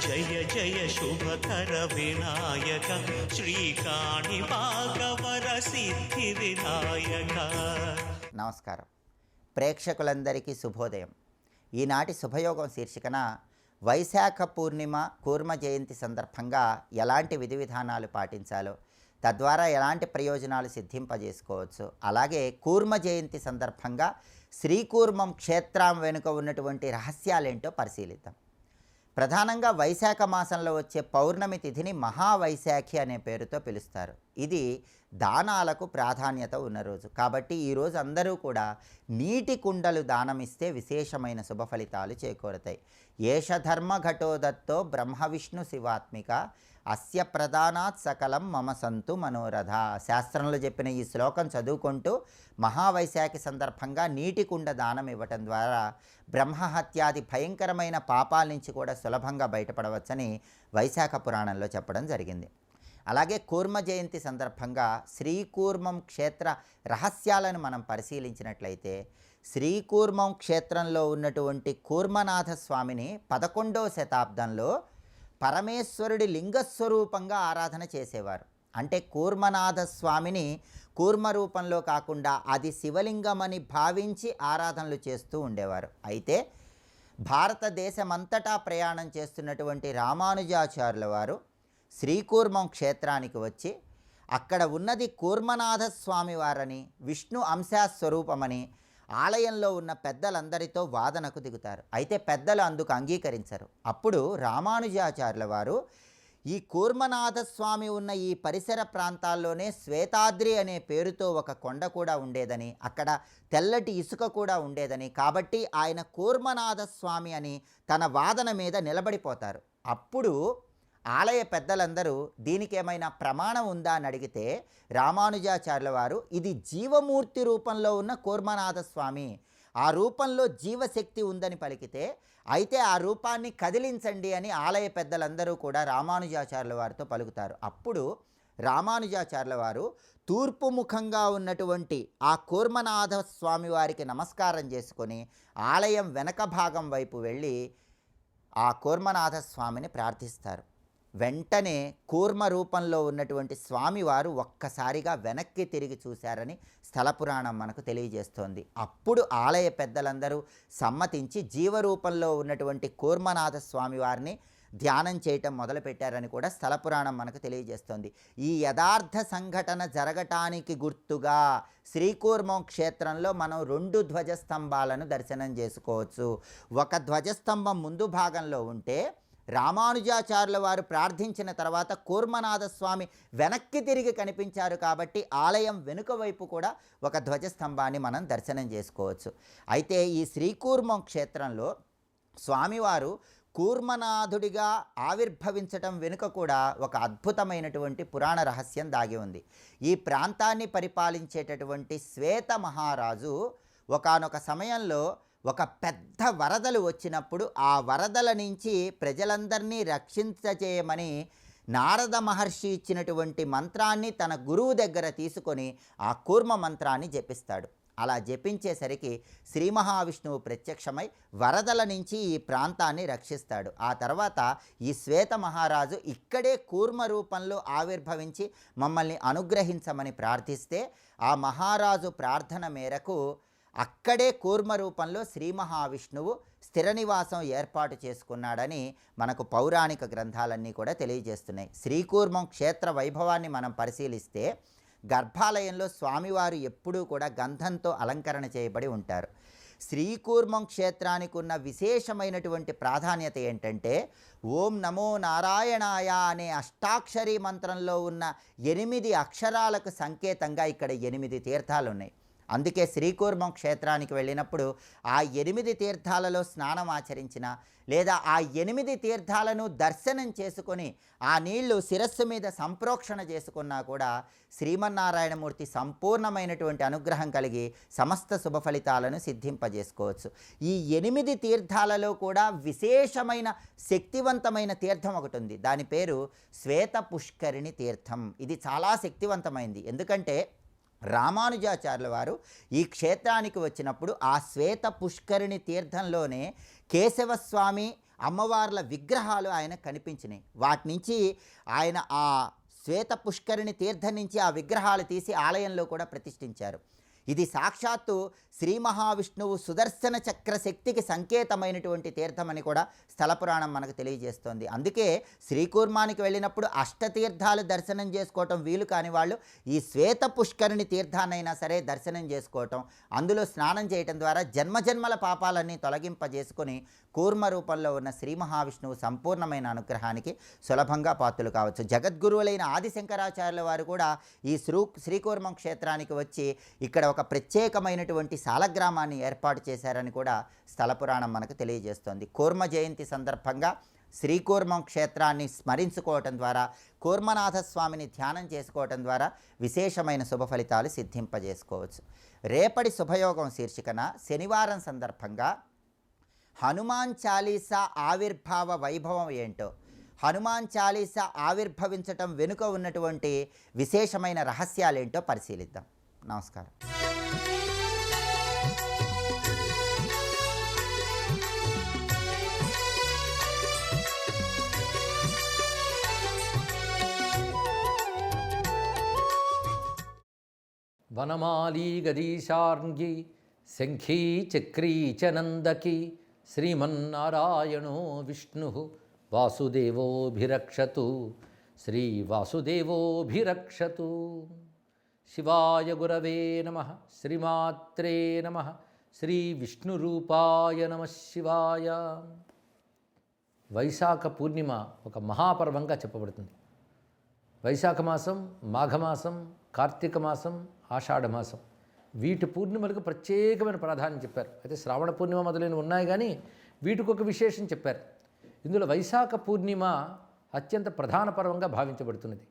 జయ జయ శుభకర వినాయక శ్రీకాణి భాగవర సిద్ధి వినాయక. నమస్కారం. ప్రేక్షకులందరికీ శుభోదయం. ఈనాటి శుభయోగం శీర్షికన వైశాఖ పూర్ణిమ కూర్మ జయంతి సందర్భంగా ఎలాంటి విధి విధానాలు పాటించాలో, తద్వారా ఎలాంటి ప్రయోజనాలు సిద్ధింపజేసుకోవచ్చు, అలాగే కూర్మ జయంతి సందర్భంగా శ్రీకూర్మం క్షేత్రం వెనుక ఉన్నటువంటి రహస్యాలేంటో పరిశీలిద్దాం. ప్రధానంగా వైశాఖ మాసంలో వచ్చే పౌర్ణమి తిథిని మహావైశాఖి అనే పేరుతో పిలుస్తారు. ఇది దానాలకు ప్రాధాన్యత ఉన్న రోజు కాబట్టి ఈరోజు అందరూ కూడా నీటి కుండలు దానమిస్తే విశేషమైన శుభ ఫలితాలు చేకూరుతాయి. ఏష ధర్మ ఘటోదత్తో బ్రహ్మ విష్ణు శివాత్మిక అస్య ప్రధానాత్ సకలం మమ సంతు మనోరథ. శాస్త్రంలో చెప్పిన ఈ శ్లోకం చదువుకుంటూ మహావైశాఖి సందర్భంగా నీటి కుండ దానం ఇవ్వటం ద్వారా బ్రహ్మహత్యాది భయంకరమైన పాపాల నుంచి కూడా సులభంగా బయటపడవచ్చని వైశాఖ పురాణంలో చెప్పడం జరిగింది. అలాగే కూర్మ జయంతి సందర్భంగా శ్రీకూర్మం క్షేత్ర రహస్యాలను మనం పరిశీలించినట్లయితే, శ్రీకూర్మం క్షేత్రంలో ఉన్నటువంటి కూర్మనాథ స్వామిని 11వ శతాబ్దంలో పరమేశ్వరుడి లింగస్వరూపంగా ఆరాధన చేసేవారు. అంటే కూర్మనాథ స్వామిని కూర్మ రూపంలో కాకుండా అది శివలింగమని భావించి ఆరాధనలు చేస్తూ ఉండేవారు. అయితే భారతదేశమంతటా ప్రయాణం చేస్తున్నటువంటి రామానుజాచార్యుల వారు శ్రీకూర్మం క్షేత్రానికి వచ్చి అక్కడ ఉన్నది కూర్మనాథ స్వామి వారని, విష్ణు అంశాస్వరూపమని ఆలయంలో ఉన్న పెద్దలందరితో వాదనకు దిగుతారు. అయితే పెద్దలు అందుకు అంగీకరించరు. అప్పుడు రామానుజాచార్యుల వారు ఈ కూర్మనాథ స్వామి ఉన్న ఈ పరిసర ప్రాంతాల్లోనే శ్వేతాద్రి అనే పేరుతో ఒక కొండ కూడా ఉండేదని, అక్కడ తెల్లటి ఇసుక కూడా ఉండేదని, కాబట్టి ఆయన కూర్మనాథ స్వామి అని తన వాదన మీద నిలబడిపోతారు. అప్పుడు ఆలయ పెద్దలందరూ దీనికి ఏమైనా ప్రమాణం ఉందా అని అడిగితే రామానుజాచార్యుల వారు ఇది జీవమూర్తి రూపంలో ఉన్న కూర్మనాథ స్వామి, ఆ రూపంలో జీవశక్తి ఉందని పలికితే అయితే ఆ రూపాన్ని కదిలించండి అని ఆలయ పెద్దలందరూ కూడా రామానుజాచార్యుల వారితో పలుకుతారు. అప్పుడు రామానుజాచార్యుల వారు తూర్పు ముఖంగా ఉన్నటువంటి ఆ కూర్మనాథ స్వామి వారికి నమస్కారం చేసుకొని ఆలయం వెనక భాగం వైపు వెళ్ళి ఆ కూర్మనాథ స్వామిని ప్రార్థిస్తారు. వెంటనే కూర్మ రూపంలో ఉన్నటువంటి స్వామివారు ఒక్కసారిగా వెనక్కి తిరిగి చూశారని స్థల పురాణం మనకు తెలియజేస్తోంది. అప్పుడు ఆలయ పెద్దలందరూ సమ్మతించి జీవరూపంలో ఉన్నటువంటి కూర్మనాథ స్వామివారిని ధ్యానం చేయటం మొదలుపెట్టారని కూడా స్థల పురాణం మనకు తెలియజేస్తోంది. ఈ యథార్థ సంఘటన జరగటానికి గుర్తుగా శ్రీకూర్మం క్షేత్రంలో మనం 2 ధ్వజస్తంభాలను దర్శనం చేసుకోవచ్చు. ఒక ధ్వజస్తంభం ముందు భాగంలో ఉంటే రామానుజాచార్యుల వారు ప్రార్థించిన తర్వాత కూర్మనాథ స్వామి వెనక్కి తిరిగి కనిపించారు కాబట్టి ఆలయం వెనుక వైపు కూడా ఒక ధ్వజస్తంభాన్ని మనం దర్శనం చేసుకోవచ్చు. అయితే ఈ శ్రీకూర్మం క్షేత్రంలో స్వామివారు కూర్మనాథుడిగా ఆవిర్భవించటం వెనుక కూడా ఒక అద్భుతమైనటువంటి పురాణ రహస్యం దాగి ఉంది. ఈ ప్రాంతాన్ని పరిపాలించేటటువంటి శ్వేత మహారాజు ఒకానొక సమయంలో ఒక పెద్ద వరదలు వచ్చినప్పుడు ఆ వరదల నుంచి ప్రజలందరినీ రక్షించచేయమని నారద మహర్షి ఇచ్చినటువంటి మంత్రాన్ని తన గురువు దగ్గర తీసుకొని ఆ కూర్మ మంత్రాన్ని జపిస్తాడు. అలా జపించేసరికి శ్రీ మహావిష్ణువు ప్రత్యక్షమై వరదల నుంచి ఈ ప్రాంతాన్ని రక్షిస్తాడు. ఆ తర్వాత ఈ శ్వేత మహారాజు ఇక్కడే కూర్మ రూపంలో ఆవిర్భవించి మమ్మల్ని అనుగ్రహించమని ప్రార్థిస్తే ఆ మహారాజు ప్రార్థన మేరకు అక్కడే కూర్మ రూపంలో శ్రీ మహావిష్ణువు స్థిర నివాసం ఏర్పాటు చేసుకున్నాడని మనకు పౌరాణిక గ్రంథాలన్నీ కూడా తెలియజేస్తున్నాయి. శ్రీకూర్మం క్షేత్ర వైభవాన్ని మనం పరిశీలిస్తే గర్భాలయంలో స్వామివారు ఎప్పుడూ కూడా గంధంతో అలంకరణ చేయబడి ఉంటారు. శ్రీకూర్మం క్షేత్రానికి ఉన్న విశేషమైనటువంటి ప్రాధాన్యత ఏంటంటే ఓం నమో నారాయణాయ అనే అష్టాక్షరీ మంత్రంలో ఉన్న 8 అక్షరాలకు సంకేతంగా ఇక్కడ 8 తీర్థాలు ఉన్నాయి. అందుకే శ్రీకూర్మం క్షేత్రానికి వెళ్ళినప్పుడు ఆ 8 తీర్థాలలో స్నానం ఆచరించిన లేదా ఆ 8 తీర్థాలను దర్శనం చేసుకొని ఆ నీళ్లు శిరస్సు మీద సంప్రోక్షణ చేసుకున్నా కూడా శ్రీమన్నారాయణమూర్తి సంపూర్ణమైనటువంటి అనుగ్రహం కలిగి సమస్త శుభ ఫలితాలను సిద్ధింపజేసుకోవచ్చు. ఈ 8 తీర్థాలలో కూడా విశేషమైన శక్తివంతమైన తీర్థం ఒకటి ఉంది. దాని పేరు శ్వేత పుష్కరిణి తీర్థం. ఇది చాలా శక్తివంతమైంది. ఎందుకంటే రామానుజాచార్యుల వారు ఈ క్షేత్రానికి వచ్చినప్పుడు ఆ శ్వేత పుష్కరిణి తీర్థంలోనే కేశవస్వామి అమ్మవార్ల విగ్రహాలు ఆయన కనిపించినాయి. వాటి నుంచి ఆయన ఆ శ్వేత పుష్కరిణి తీర్థం నుంచి ఆ విగ్రహాలు తీసి ఆలయంలో కూడా ప్రతిష్ఠించారు. ఇది సాక్షాత్తు శ్రీ మహావిష్ణువు సుదర్శన చక్ర శక్తికి సంకేతమైనటువంటి తీర్థమని కూడా స్థల పురాణం మనకు తెలియజేస్తోంది. అందుకే శ్రీకూర్మానికి వెళ్ళినప్పుడు అష్టతీర్థాలు దర్శనం చేసుకోవటం వీలు కాని వాళ్ళు ఈ శ్వేత పుష్కరిణి తీర్థాన్నైనా సరే దర్శనం చేసుకోవటం, అందులో స్నానం చేయటం ద్వారా జన్మజన్మల పాపాలన్నీ తొలగింపజేసుకొని కూర్మ రూపంలో ఉన్న శ్రీ మహావిష్ణువు సంపూర్ణమైన అనుగ్రహానికి సులభంగా పాత్రలు కావచ్చు. జగద్గురువులైన ఆదిశంకరాచార్యుల వారు కూడా ఈ శ్రీకూర్మం క్షేత్రానికి వచ్చి ఇక్కడ ఒక ప్రత్యేకమైనటువంటి సాలగ్రామాన్ని ఏర్పాటు చేశారని కూడా స్థల పురాణం మనకు తెలియజేస్తోంది. కూర్మ జయంతి సందర్భంగా శ్రీకూర్మం క్షేత్రాన్ని స్మరించుకోవటం ద్వారా, కూర్మనాథ స్వామిని ధ్యానం చేసుకోవటం ద్వారా విశేషమైన శుభ ఫలితాలు సిద్ధింపజేసుకోవచ్చు. రేపటి శుభయోగం శీర్షికన శనివారం సందర్భంగా హనుమాన్ చాలీసా ఆవిర్భావ వైభవం ఏంటో, హనుమాన్ చాలీసా ఆవిర్భవించటం వెనుక ఉన్నటువంటి విశేషమైన రహస్యాలేంటో పరిశీలిద్దాం. నమస్కారం. వనమాలీ గదీశార్ంగి శంఖీ చక్రీ చ నందకి శ్రీమన్నారాయణో విష్ణు వాసుదేవోభిరక్షతు శ్రీవాసుదేవోభిరక్షతు. శివాయ గురవే నమః. శ్రీమాత్రే నమః. శ్రీ విష్ణురూపాయ నమః శివాయ. వైశాఖ పూర్ణిమ ఒక మహాపర్వంగా చెప్పబడుతుంది. వైశాఖ మాసం, మాఘమాసం, కార్తీక మాసం, ఆషాఢమాసం వీటి పూర్ణిమలకు ప్రత్యేకమైన ప్రాధాన్యం చెప్పారు. అయితే శ్రావణ పూర్ణిమ మొదలైనవి ఉన్నాయి, కానీ వీటికి ఒక విశేషం చెప్పారు. ఇందులో వైశాఖ పూర్ణిమ అత్యంత ప్రధాన పర్వంగా భావించబడుతున్నది.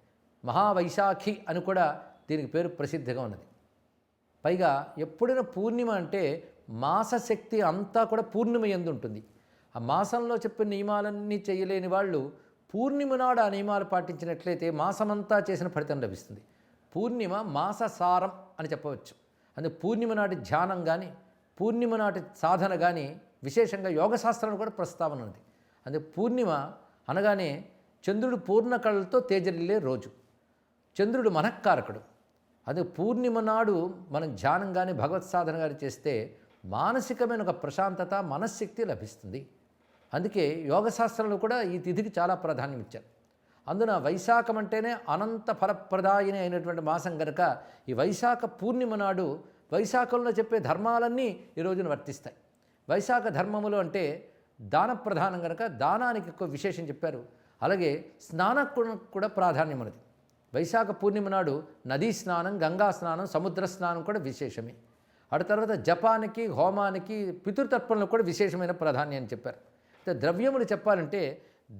మహావైశాఖి అని కూడా దీనికి పేరు ప్రసిద్ధిగా ఉన్నది. పైగా ఎప్పుడైనా పూర్ణిమ అంటే మాసశక్తి అంతా కూడా పూర్ణిమ యందు ఉంటుంది. ఆ మాసంలో చెప్పిన నియమాలన్నీ చేయలేని వాళ్ళు పూర్ణిమ నాడు ఆ నియమాలు పాటించినట్లయితే మాసమంతా చేసిన ఫలితం లభిస్తుంది. పూర్ణిమ మాససారం అని చెప్పవచ్చు. అందుకే పూర్ణిమ నాటి ధ్యానం కానీ, పూర్ణిమ నాటి సాధన కానీ విశేషంగా యోగశాస్త్రంలో కూడా ప్రస్తావన ఉంది. అందుకే పూర్ణిమ అనగానే చంద్రుడు పూర్ణ కళలతో తేజరిల్లే రోజు. చంద్రుడు మనఃకారకుడు. అదే పూర్ణిమ నాడు మనం ధ్యానం కానీ భగవత్ సాధన కానీ చేస్తే మానసికమైన ఒక ప్రశాంతత, మనశ్శక్తి లభిస్తుంది. అందుకే యోగశాస్త్రంలో కూడా ఈ తిథికి చాలా ప్రాధాన్యం ఇచ్చారు. అందున వైశాఖం అంటేనే అనంత ఫలప్రదాయిని అయినటువంటి మాసం కనుక ఈ వైశాఖ పూర్ణిమ నాడు వైశాఖంలో చెప్పే ధర్మాలన్నీ ఈ రోజున వర్తిస్తాయి. వైశాఖ ధర్మములు అంటే దాన ప్రధానం కనుక దానానికి ఎక్కువ విశేషం చెప్పారు. అలాగే స్నానానికి కూడా ప్రాధాన్యం ఉన్నది. వైశాఖ పూర్ణిమ నాడు నదీ స్నానం, గంగా స్నానం, సముద్ర స్నానం కూడా విశేషమే. ఆ తర్వాత జపానికి, హోమానికి, పితృతర్పణలకు కూడా విశేషమైన ప్రాధాన్యాన్ని చెప్పారు. ద్రవ్యములు చెప్పాలంటే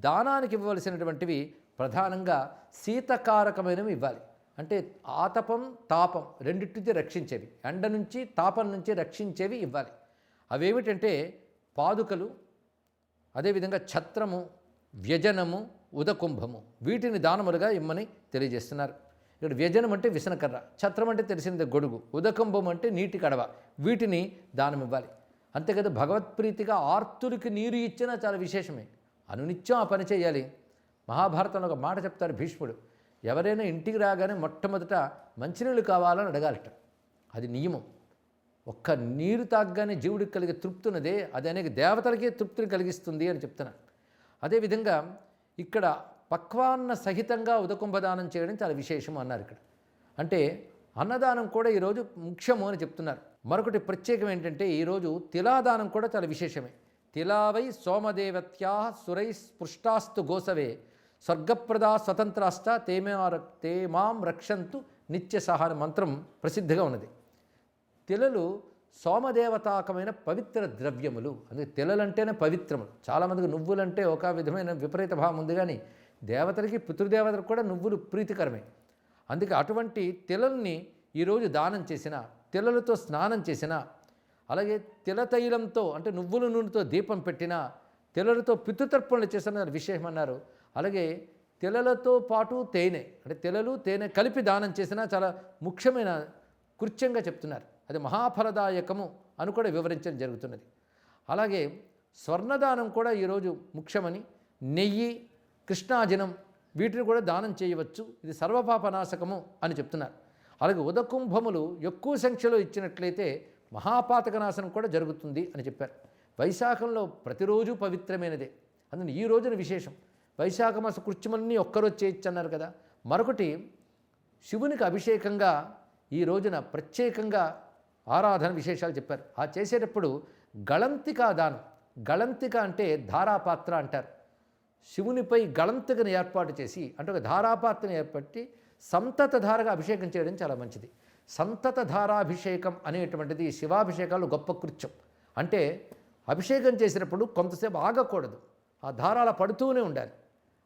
దానానికి ఇవ్వవలసినటువంటివి ప్రధానంగా శీతకారకమైనవి ఇవ్వాలి. అంటే ఆతపం, తాపం రెండింటిని రక్షించేవి, ఎండ నుంచి తాపం నుంచి రక్షించేవి ఇవ్వాలి. అవేమిటంటే పాదుకలు, అదేవిధంగా ఛత్రము, వ్యజనము, ఉదకుంభము వీటిని దానములుగా ఇమ్మని తెలియజేస్తున్నారు. ఇక్కడ వ్యజనం అంటే విసనకర్ర, ఛత్రం అంటే తెలిసిందే గొడుగు, ఉదకుంభం అంటే నీటి కడవ, వీటిని దానం ఇవ్వాలి. అంతేకాదు భగవత్ప్రీతిగా ఆర్తులకి నీరు ఇచ్చినా చాలా విశేషమే. అనునిత్యం ఆ పని చేయాలి. మహాభారతంలో ఒక మాట చెప్తారు భీష్ముడు, ఎవరైనా ఇంటికి రాగానే మొట్టమొదట మంచినీళ్ళు కావాలని అడగాలట. అది నియమం. ఒక్క నీరు తాగ్గానే జీవుడికి కలిగే తృప్తి ఉన్నదే, అది అనేక దేవతలకే తృప్తిని కలిగిస్తుంది అని చెప్తున్నారు. అదేవిధంగా ఇక్కడ పక్వాన్న సహితంగా ఉదకుంభదానం చేయడం చాలా విశేషం అన్నారు. ఇక్కడ అంటే అన్నదానం కూడా ఈరోజు ముఖ్యము అని చెప్తున్నారు. మరొకటి ప్రత్యేకం ఏంటంటే ఈరోజు తిలాదానం కూడా చాలా విశేషమే. తిలావై సోమదేవత్యా సురై స్పృష్టాస్తు గోసవే స్వర్గప్రదా స్వతంత్రాష్ట తేమాం రక్షంతు నిత్య సహాయ మంత్రం ప్రసిద్ధిగా ఉన్నది. తిలలు సోమదేవతాకమైన పవిత్ర ద్రవ్యములు. అందుకే తిలలంటేనే పవిత్రములు. చాలామందికి నువ్వులంటే ఒక విధమైన విపరీత భావం ఉంది, కానీ దేవతలకి, పితృదేవతలకు కూడా నువ్వులు ప్రీతికరమే. అందుకే అటువంటి తిలల్ని ఈరోజు దానం చేసిన, తిలలతో స్నానం చేసిన, అలాగే తిల తైలంతో అంటే నువ్వుల నూనెతో దీపం పెట్టిన, తిలలతో పితృతర్పణలు చేసిన విశేషమన్నారు. అలాగే తిలలతో పాటు తేనె అంటే తిలలు తేనె కలిపి దానం చేసిన చాలా ముఖ్యమైన కృత్యంగా చెప్తున్నారు. అది మహాఫలదాయకము అని కూడా వివరించడం జరుగుతున్నది. అలాగే స్వర్ణదానం కూడా ఈరోజు ముఖ్యమని, నెయ్యి, కృష్ణాజినం వీటిని కూడా దానం చేయవచ్చు, ఇది సర్వపాపనాశకము అని చెప్తున్నారు. అలాగే ఉదకుంభములు ఎక్కువ సంఖ్యలో ఇచ్చినట్లయితే మహాపాతక నాశనం కూడా జరుగుతుంది అని చెప్పారు. వైశాఖంలో ప్రతిరోజు పవిత్రమైనదే, అందుకని ఈ రోజున విశేషం. వైశాఖ మాస కృత్యములన్నీ ఒక్కరోజు చేయొచ్చు అన్నారు కదా. మరొకటి శివునికి అభిషేకంగా ఈ రోజున ప్రత్యేకంగా ఆరాధన విశేషాలు చెప్పారు. ఆ చేసేటప్పుడు గళంతికా దానం, గళంతిక అంటే ధారాపాత్ర అంటారు. శివునిపై గళంతికను ఏర్పాటు చేసి, అంటే ఒక ధారాపాత్రను ఏర్పట్టి సంతత ధారగా అభిషేకం చేయడం చాలా మంచిది. సంతత ధారాభిషేకం అనేటువంటిది శివాభిషేకాలు గొప్ప కృత్యం. అంటే అభిషేకం చేసినప్పుడు కొంతసేపు ఆగకూడదు, ఆ ధారాల పడుతూనే ఉండాలి.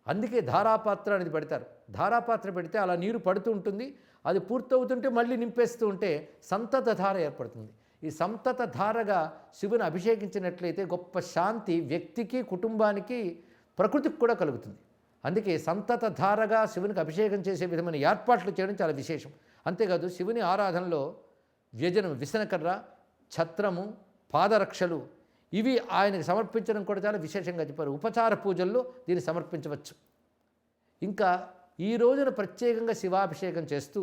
అందుకే ధారాపాత్ర అనేది పెడతారు. ధారాపాత్ర పెడితే అలా నీరు పడుతూ ఉంటుంది, అది పూర్తవుతుంటే మళ్ళీ నింపేస్తూ ఉంటే సంతత ధార ఏర్పడుతుంది. ఈ సంతత ధారగా శివుని అభిషేకించినట్లయితే గొప్ప శాంతి వ్యక్తికి, కుటుంబానికి, ప్రకృతికి కూడా కలుగుతుంది. అందుకే సంతత ధారగా శివునికి అభిషేకం చేసే విధమైన ఏర్పాట్లు చేయడం చాలా విశేషం. అంతేకాదు శివుని ఆరాధనలో వ్యజనం, విసనకర్ర, ఛత్రము, పాదరక్షలు ఇవి ఆయనకు సమర్పించడం కూడా చాలా విశేషంగా చెప్పారు. ఉపచార పూజల్లో దీన్ని సమర్పించవచ్చు. ఇంకా ఈ రోజున ప్రత్యేకంగా శివాభిషేకం చేస్తూ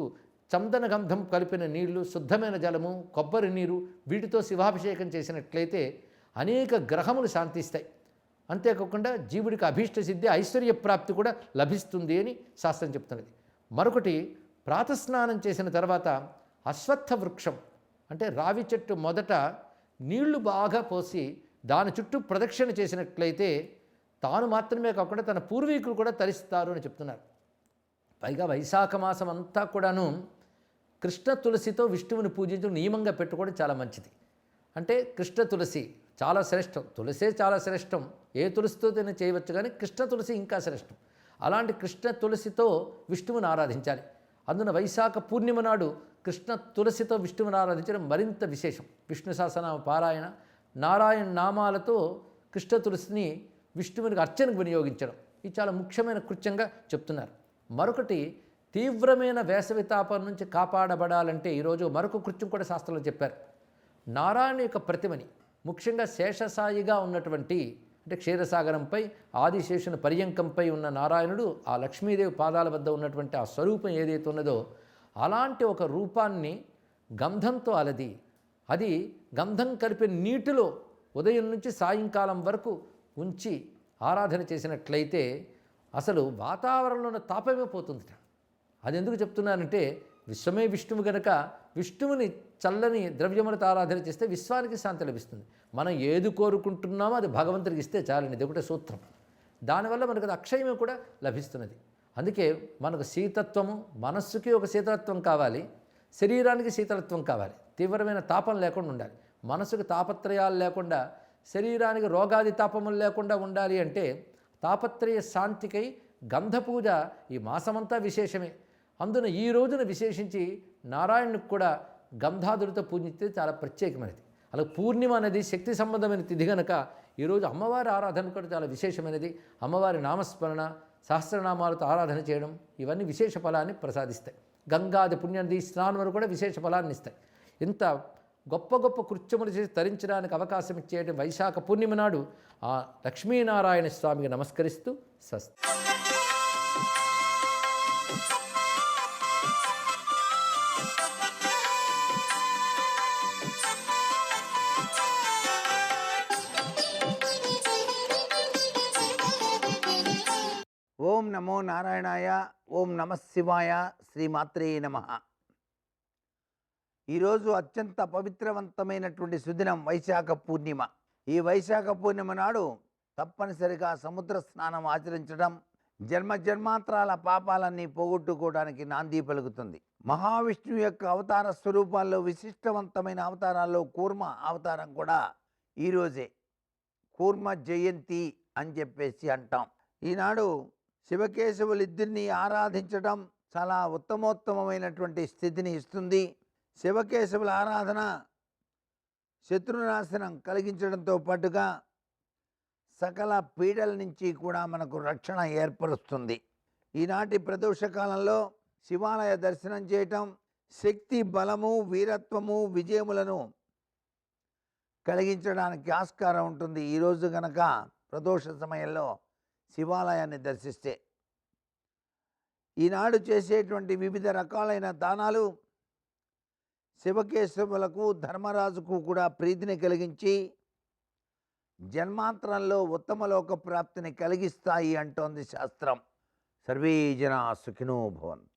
చందన గంధం కలిపిన నీళ్లు, శుద్ధమైన జలము, కొబ్బరి నీరు వీటితో శివాభిషేకం చేసినట్లయితే అనేక గ్రహములు శాంతిస్తాయి. అంతేకాకుండా జీవుడికి అభీష్ట సిద్ధి, ఐశ్వర్య ప్రాప్తి కూడా లభిస్తుంది అని శాస్త్రం చెప్తున్నది. మరొకటి, ప్రాతస్నానం చేసిన తర్వాత అశ్వత్థ వృక్షం అంటే రావి చెట్టు మొదట నీళ్లు బాగా పోసి దాని చుట్టూ ప్రదక్షిణ చేసినట్లయితే తాను మాత్రమే కాకుండా తన పూర్వీకులు కూడా తరిస్తారు అని చెప్తున్నారు. పైగా వైశాఖ మాసం అంతా కూడాను కృష్ణ తులసితో విష్ణువుని పూజించడం నియమంగా పెట్టుకోవడం చాలా మంచిది. అంటే కృష్ణ తులసి చాలా శ్రేష్టం, తులసే చాలా శ్రేష్టం, ఏ తులసితో చేయవచ్చు, కానీ కృష్ణ తులసి ఇంకా శ్రేష్టం. అలాంటి కృష్ణ తులసితో విష్ణువుని ఆరాధించాలి. అందున వైశాఖ పూర్ణిమ నాడు కృష్ణ తులసితో విష్ణువుని ఆరాధించడం మరింత విశేషం. విష్ణు సహస్రనామ పారాయణ, నారాయణ నామాలతో కృష్ణ తులసిని విష్ణువునికి అర్చనకు వినియోగించడం ఇది చాలా ముఖ్యమైన కృత్యంగా చెప్తున్నారు. మరొకటి, తీవ్రమైన వేసవి తాపం నుంచి కాపాడబడాలంటే ఈరోజు మరొక కృత్యం కూడా శాస్త్రంలో చెప్పారు. నారాయణ యొక్క ప్రతిమని, ముఖ్యంగా శేషసాయిగా ఉన్నటువంటి, అంటే క్షీరసాగరంపై ఆదిశేషుని పర్యంకంపై ఉన్న నారాయణుడు ఆ లక్ష్మీదేవి పాదాల వద్ద ఉన్నటువంటి ఆ స్వరూపం ఏదైతే ఉన్నదో అలాంటి ఒక రూపాన్ని గంధంతో అలది, అది గంధం కలిపిన నీటిలో ఉదయం నుంచి సాయంకాలం వరకు ఉంచి ఆరాధన చేసినట్లయితే అసలు వాతావరణంలో ఉన్న తాపమే పోతుందిట. అది ఎందుకు చెప్తున్నానంటే విశ్వమే విష్ణువు గనక విష్ణువుని చల్లని ద్రవ్యములతో ఆరాధన చేస్తే విశ్వానికి శాంతి లభిస్తుంది. మనం ఏది కోరుకుంటున్నామో అది భగవంతుడికి ఇస్తే చాలండి, ఇది ఒకటే సూత్రం. దానివల్ల మనకు అది అక్షయమే కూడా లభిస్తున్నది. అందుకే మనకు శీతత్వము, మనస్సుకి ఒక శీతలత్వం కావాలి, శరీరానికి శీతలత్వం కావాలి, తీవ్రమైన తాపం లేకుండా ఉండాలి. మనసుకు తాపత్రయాలు లేకుండా, శరీరానికి రోగాది తాపములు లేకుండా ఉండాలి అంటే తాపత్రయ శాంతికై గంధ పూజ ఈ మాసమంతా విశేషమే. అందున ఈ రోజున విశేషించి నారాయణునికి కూడా గంధాదులతో పూజిస్తే చాలా ప్రత్యేకమైనది. అలాగే పూర్ణిమ అనేది శక్తి సంబంధమైన తిథి కనుక ఈరోజు అమ్మవారి ఆరాధన కూడా చాలా విశేషమైనది. అమ్మవారి నామస్మరణ, సహస్రనామాలతో ఆరాధన చేయడం ఇవన్నీ విశేష ఫలాన్ని ప్రసాదిస్తాయి. గంగాది పుణ్యనది స్నానం కూడా విశేష ఫలాన్ని ఇస్తాయి. ఇంత గొప్ప గొప్ప కృత్యములు చేసి తరించడానికి అవకాశం ఇచ్చేటి వైశాఖ పూర్ణిమ నాడు ఆ లక్ష్మీనారాయణ స్వామికి నమస్కరిస్తూ స్వస్తి. ఓం నమో నారాయణాయ, ఓం నమః శివాయ, శ్రీమాత్రే నమః. ఈరోజు అత్యంత పవిత్రవంతమైనటువంటి సుదినం వైశాఖ పూర్ణిమ. ఈ వైశాఖ పూర్ణిమ నాడు తప్పనిసరిగా సముద్ర స్నానం ఆచరించడం జన్మ జన్మాంతరాల పాపాలన్నీ పోగొట్టుకోవడానికి నాంది పలుకుతుంది. మహావిష్ణువు యొక్క అవతార స్వరూపాల్లో విశిష్టవంతమైన అవతారాల్లో కూర్మ అవతారం కూడా ఈరోజే, కూర్మ జయంతి అని చెప్పేసి అంటాం. ఈనాడు శివకేశవులిద్దరినీ ఆరాధించడం చాలా ఉత్తమోత్తమైనటువంటి స్థితిని ఇస్తుంది. శివకేశవుల ఆరాధన శత్రునాశనం కలిగించడంతో పాటుగా సకల పీడల నుంచి కూడా మనకు రక్షణ ఏర్పరుస్తుంది. ఈనాటి ప్రదోష కాలంలో శివాలయ దర్శనం చేయటం, శక్తి, బలము, వీరత్వము, విజయములను కలిగించడానికి ఆస్కారం ఉంటుంది. ఈరోజు గనక ప్రదోష సమయంలో శివాలయాన్ని దర్శిస్తే ఈనాడు చేసేటువంటి వివిధ రకాలైన దానాలు శివకేశవులకు, ధర్మరాజుకు కూడా ప్రీతిని కలిగించి జన్మాంతరంలో ఉత్తమలోక ప్రాప్తిని కలిగిస్తాయి అంటోంది శాస్త్రం. సర్వే జనా సుఖినో భవంతు.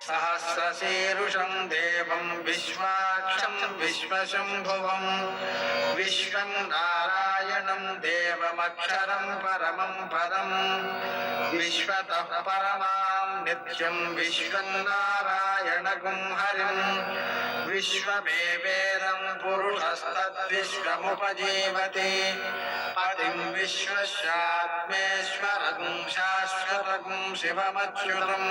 सहस्रशीर्षं देवं विश्वाक्षं विश्वशम्भुवं विश्वं नारायणं देवमक्षरं परमं पदं विश्वतः परमां नित्यं विश्वं नारायणगुं हरिं विश्वमेवेदं पुरुषस्तद्विश्वमुपजीवति पतिं विश्वस्यात्मेश्वरगुं शाश्वतगुं शिवमच्युतं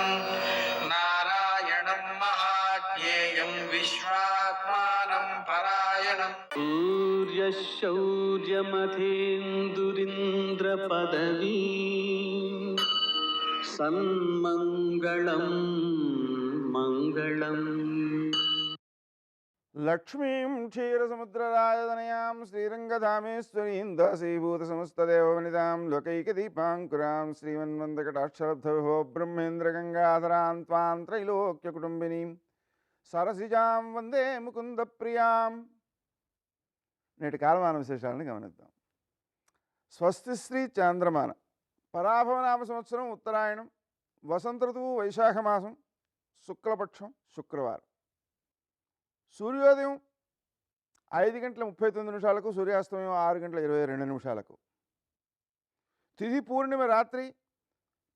नारायणं महाज्ञेयं विश्वात्मानं परायणम् सूर्यशौर्यमथेन्दुरिन्द्रपदवी सन्मङ्गलं मङ्गलम् లక్ష్మీం క్షీరసముద్రరాజదనయాం శ్రీరంగధామేశ్వరీం దాసీభూతసమస్తదేవవనితాం లోకైకదీపాంకురాం శ్రీమన్మందకటాక్షరబ్ధవిభో బ్రహ్మేంద్రగంగాధరాం త్వాం త్రైలోక్యకుటుంబినీం సరసిజాం వందే ముకుందప్రియాం. నేటి కాలమాన విశేషాలను గమనిద్దాం. స్వస్తి శ్రీ చాంద్రమాన పరాభవనామ సంవత్సరం ఉత్తరాయణం, వసంత ఋతువు వైశాఖమాసం, శుక్లపక్షం, శుక్రవారం. సూర్యోదయం 5:39, సూర్యాస్తమయం 6:22. తిథి పూర్ణిమ రాత్రి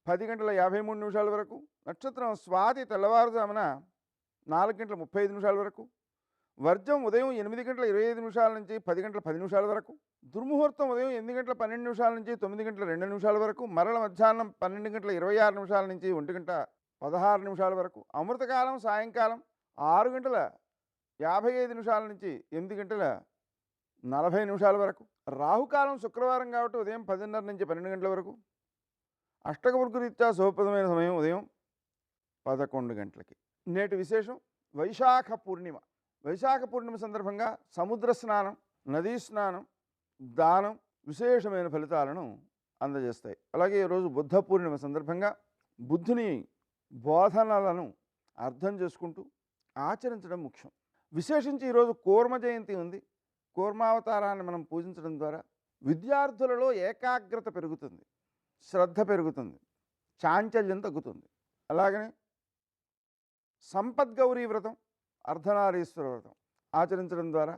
10:53 వరకు. నక్షత్రం స్వాతి తెల్లవారుజామున 4:35 వరకు. వర్జం ఉదయం 8:25 నుంచి 10:10 వరకు. దుర్ముహూర్తం ఉదయం 8:12 నుంచి 9:02 వరకు. మరల మధ్యాహ్నం 12:26 నుంచి 1:16 వరకు. అమృతకాలం సాయంకాలం 6:55 నుంచి 8:40 వరకు. రాహుకాలం శుక్రవారం కాబట్టి ఉదయం 10:30 నుంచి 12 గంటల వరకు. అష్టకవర్గరీత్యా శుభప్రదమైన సమయం ఉదయం 11 గంటలకి. నేటి విశేషం వైశాఖ పూర్ణిమ. వైశాఖ పూర్ణిమ సందర్భంగా సముద్ర స్నానం, నదీ స్నానం, దానం విశేషమైన ఫలితాలను అందజేస్తాయి. అలాగే ఈరోజు బుద్ధ పూర్ణిమ సందర్భంగా బుద్ధుని బోధనలను అర్థం చేసుకుంటూ ఆచరించడం ముఖ్యం. విశేషించి ఈరోజు కూర్మ జయంతి ఉంది. కూర్మావతారాన్ని మనం పూజించడం ద్వారా విద్యార్థులలో ఏకాగ్రత పెరుగుతుంది, శ్రద్ధ పెరుగుతుంది, చాంచల్యం తగ్గుతుంది. అలాగనే సంపద్గౌరీ వ్రతం, అర్ధనారీశ్వర వ్రతం ఆచరించడం ద్వారా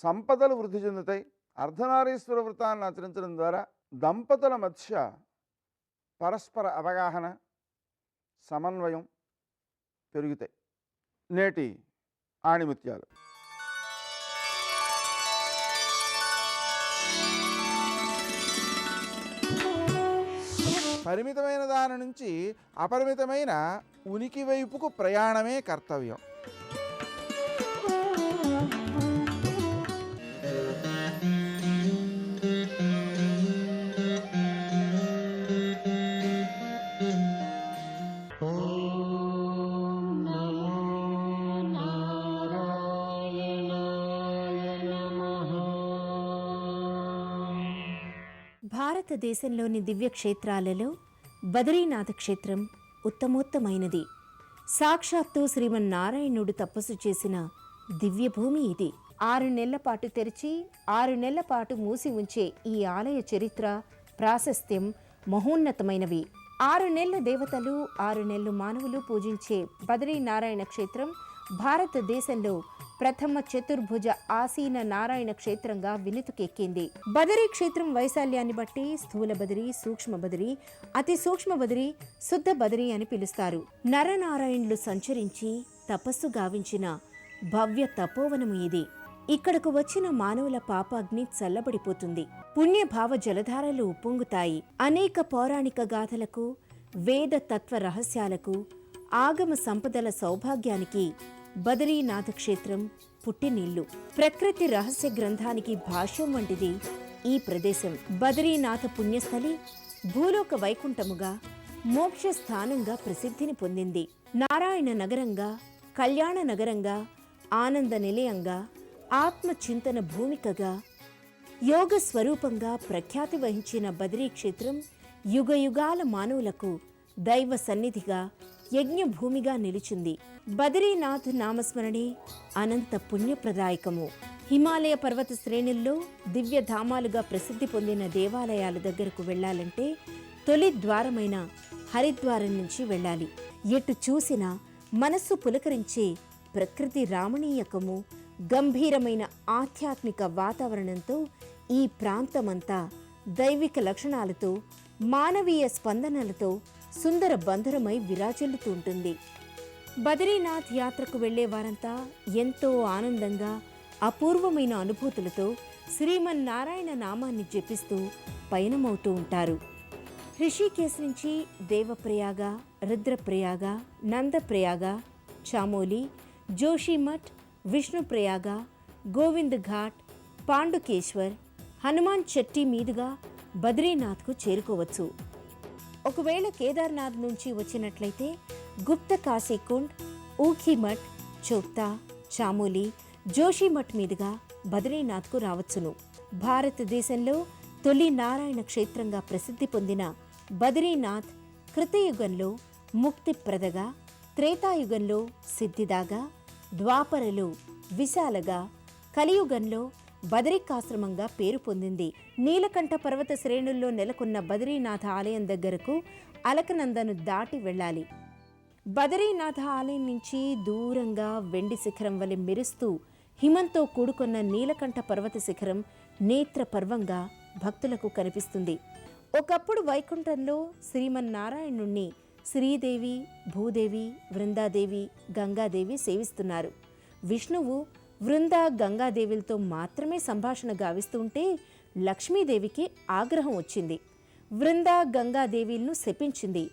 సంపదలు వృద్ధి చెందుతాయి. అర్ధనారీశ్వర వ్రతాన్ని ఆచరించడం ద్వారా దంపతుల మధ్య పరస్పర అవగాహన, సమన్వయం పెరుగుతాయి. నేటి ఆణిముత్యాలు. పరిమితమైన దాని నుంచి అపరిమితమైన ఉనికి వైపుకు ప్రయాణమే కర్తవ్యం. భారతదేశంలోని దివ్యక్షేత్రాలలో బదరీనాథ క్షేత్రం ఉత్తమోత్తమైనది. సాక్షాత్తు శ్రీమన్నారాయణుడు తపస్సు చేసిన దివ్యభూమి ఇది. 6 నెలల పాటు తెరిచి 6 నెలల పాటు మూసి ఉంచే ఈ ఆలయ చరిత్ర, ప్రాశస్త్యం మహోన్నతమైనవి. 6 నెలల దేవతలు, 6 నెలలు మానవులు పూజించే బదరీనారాయణ క్షేత్రం భారతదేశంలో ప్రథమ చతుర్భుజ ఆసీన నారాయణ క్షేత్రంగా వినుతుకెక్కింది. బదరీ క్షేత్రం వైశాల్యాన్ని బట్టి స్థూల బదరి, సూక్ష్మ బదరి, అతి సూక్ష్మ బదరి, శుద్ధ బదరి అని పిలుస్తారు. నరనారాయణులు సంచరించి తపస్సు గావించిన భవ్య తపోవనము ఇది. ఇక్కడకు వచ్చిన మానవుల పాపాగ్ని చల్లబడిపోతుంది. పుణ్యభావ జలధారలు ఉప్పొంగుతాయి. అనేక పౌరాణిక గాథలకు, వేద తత్వ రహస్యాలకు, ఆగమ సంపదల సౌభాగ్యానికి బదరీనాథ క్షేత్రం పుట్టినిల్లు. ప్రకృతి రహస్య గ్రంథానికి భాష్యం వంటిది ఈ ప్రదేశం. బదరీనాథ పుణ్యస్థలి భూలోక వైకుంఠముగా, మోక్ష స్థానంగా ప్రసిద్ధిని పొందింది. నారాయణ నగరంగా, కళ్యాణ నగరంగా, ఆనంద నిలయంగా, ఆత్మచింతన భూమికగా, యోగ స్వరూపంగా ప్రఖ్యాతి వహించిన బదరీ క్షేత్రం యుగయుగాల మానవులకు దైవ సన్నిధిగా, యజ్ఞభూమిగా నిలిచింది. బదరీనాథ్ నామస్మరణే అనంత పుణ్యప్రదాయకము. హిమాలయ పర్వత శ్రేణుల్లో దివ్యధామాలుగా ప్రసిద్ధి పొందిన దేవాలయాల దగ్గరకు వెళ్లాలంటే తొలి ద్వారమైన హరిద్వారం నుంచి వెళ్ళాలి. ఎటు చూసినా మనస్సు పులకరించే ప్రకృతి రామణీయకము, గంభీరమైన ఆధ్యాత్మిక వాతావరణంతో ఈ ప్రాంతమంతా దైవిక లక్షణాలతో, మానవీయ స్పందనలతో సుందర బంధురమై విరాజిల్లుతూ ఉంటుంది. బదరీనాథ్ యాత్రకు వెళ్లే వారంతా ఎంతో ఆనందంగా, అపూర్వమైన అనుభూతులతో శ్రీమన్నారాయణ నామాన్ని జపిస్తూ పయనమవుతూ ఉంటారు. రిషికేశ్ నుంచి దేవప్రయాగ, రుద్రప్రయాగ, నందప్రయాగ, చామోలి, జోషిమఠ్, విష్ణుప్రయాగ, గోవింద్ ఘాట్, పాండుకేశ్వర్, హనుమాన్ చెట్టి మీదుగా బద్రీనాథ్కు చేరుకోవచ్చు. ఒకవేళ కేదార్నాథ్ నుంచి వచ్చినట్లయితే గుప్త కాశీకుండ్, ఊఖీమఠ్, చోప్తా, చామోలి, జోషిమఠ్ మీదుగా బద్రీనాథ్కు రావచ్చును. భారతదేశంలో తొలి నారాయణ క్షేత్రంగా ప్రసిద్ధి పొందిన బద్రీనాథ్ కృతయుగంలో ముక్తిప్రదగా, త్రేతాయుగంలో సిద్ధిదాగా, ద్వాపరలో విశాలగా, కలియుగంలో బదరికాశ్రమంగా పేరు పొందింది. నీలకంఠ పర్వత శ్రేణుల్లో నెలకొన్న బదరీనాథ ఆలయం దగ్గరకు అలకనందను దాటి వెళ్ళాలి. బదరీనాథ ఆలయం నుంచి దూరంగా వెండి శిఖరం వలె మెరుస్తూ హిమంతో కూడుకున్న నీలకంఠ పర్వత శిఖరం నేత్ర పర్వంగా భక్తులకు కనిపిస్తుంది. ఒకప్పుడు వైకుంఠంలో శ్రీమన్నారాయణుణ్ణి శ్రీదేవి, భూదేవి, వృందాదేవి, గంగాదేవి సేవిస్తున్నారు. విష్ణువు వృందా, గంగాదేవిలతో మాత్రమే సంభాషణ గావిస్తుంటే లక్ష్మీదేవికి ఆగ్రహం వచ్చింది. వృందా, గంగాదేవిలను శపించింది.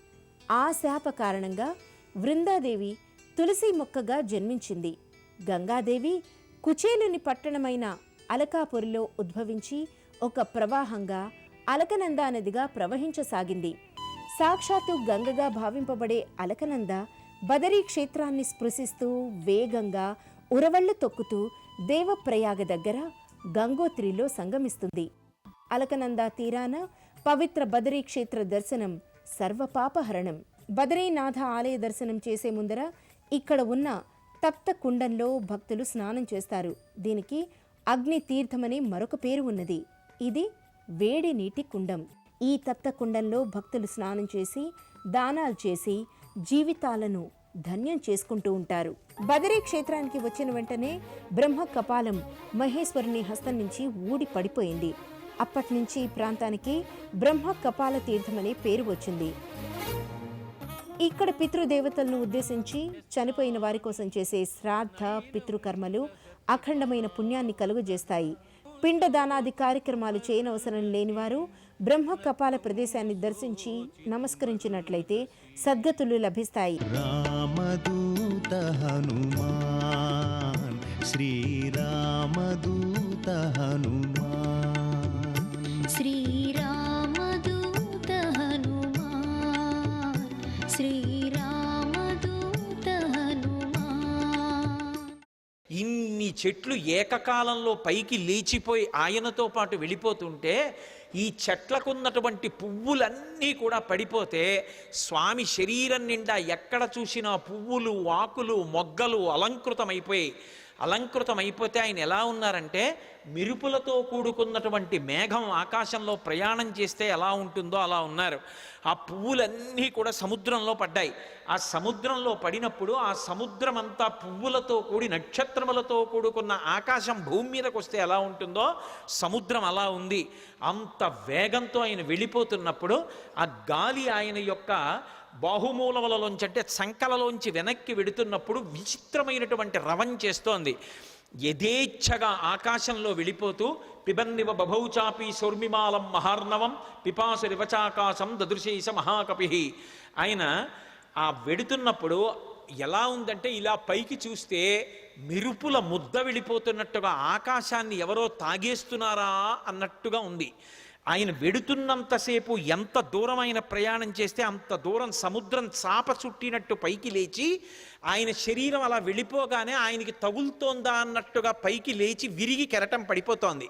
ఆ శాప కారణంగా వృందాదేవి తులసి మొక్కగా జన్మించింది. గంగాదేవి కుచేలుని పట్టణమైన అలకాపురిలో ఉద్భవించి ఒక ప్రవాహంగా అలకనందా నదిగా ప్రవహించసాగింది. సాక్షాత్తు గంగగా భావింపబడే అలకనంద బదరీ క్షేత్రాన్ని స్పృశిస్తూ వేగంగా ఉరవళ్లు తొక్కుతూ దేవప్రయాగ దగ్గర గంగోత్రిలో సంగమిస్తుంది. అలకనందా తీరాన పవిత్ర బదరీ క్షేత్ర దర్శనం సర్వపాపహరణం. బదరీనాథ ఆలయ దర్శనం చేసే ముందర ఇక్కడ ఉన్న తప్త కుండంలో భక్తులు స్నానం చేస్తారు. దీనికి అగ్ని తీర్థమనే మరొక పేరు ఉన్నది. ఇది వేడి నీటి కుండం. ఈ తప్త కుండంలో భక్తులు స్నానం చేసి దానాలు చేసి జీవితాలను ధన్యం చేసుకుంటూ ఉంటారు. బదరీ క్షేత్రానికి వచ్చిన వెంటనే బ్రహ్మ కపాలం మహేశ్వరుని హస్తం నుంచి ఊడి పడిపోయింది. అప్పటి నుంచి ఈ ప్రాంతానికి బ్రహ్మ కపాల తీర్థమనే పేరు వచ్చింది. ఇక్కడ పితృదేవతలను ఉద్దేశించి చనిపోయిన వారి కోసం చేసే శ్రాద్ధ, పితృకర్మలు అఖండమైన పుణ్యాన్ని కలుగజేస్తాయి. పిండదానాది కార్యక్రమాలు చేయనవసరం లేనివారు బ్రహ్మ కపాల ప్రదేశాన్ని దర్శించి నమస్కరించినట్లయితే సద్గతులు లభిస్తాయి. రామదూత హనుమాన్, శ్రీరామదూత హనుమాన్, శ్రీరామదూత హనుమాన్, శ్రీరామదూత హనుమాన్. ఇన్ని చెట్లు ఏకకాలంలో పైకి లేచిపోయి ఆయనతో పాటు వెళ్ళిపోతుంటే ఈ చెట్లకున్నటువంటి పువ్వులన్నీ కూడా పడిపోతే స్వామి శరీరం నిండా ఎక్కడ చూసినా పువ్వులు, ఆకులు, మొగ్గలు అలంకృతమైపోతే ఆయన ఎలా ఉన్నారంటే మెరుపులతో కూడుకున్నటువంటి మేఘం ఆకాశంలో ప్రయాణం చేస్తే ఎలా ఉంటుందో అలా ఉన్నారు. ఆ పువ్వులన్నీ కూడా సముద్రంలో పడ్డాయి. ఆ సముద్రంలో పడినప్పుడు ఆ సముద్రం అంతా పువ్వులతో కూడి నక్షత్రములతో కూడుకున్న ఆకాశం భూమి మీదకి వస్తే ఎలా ఉంటుందో సముద్రం అలా ఉంది. అంత వేగంతో ఆయన వెళ్ళిపోతున్నప్పుడు ఆ గాలి ఆయన యొక్క బాహుమూలములలోంచి అంటే సంకలలోంచి వెనక్కి వెడుతున్నప్పుడు విచిత్రమైనటువంటి రవం చేస్తోంది. యథేచ్ఛగా ఆకాశంలో వెళ్ళిపోతూ పిబన్నివ బభౌచాపి సౌర్మిమాలం మహార్ణవం పిపాసు రివచాకాశం దదృశేష మహాకపి. ఆయన ఆ వెడుతున్నప్పుడు ఎలా ఉందంటే ఇలా పైకి చూస్తే మెరుపుల ముద్ద వెళ్ళిపోతున్నట్టుగా ఆకాశాన్ని ఎవరో తాగేస్తున్నారా అన్నట్టుగా ఉంది. ఆయన వెడుతున్నంతసేపు ఎంత దూరమైన ప్రయాణం చేస్తే అంత దూరం సముద్రం చాప చుట్టినట్టు పైకి లేచి, ఆయన శరీరం అలా వెళ్ళిపోగానే ఆయనకి తగులుతోందా అన్నట్టుగా పైకి లేచి విరిగి కెరటం పడిపోతోంది.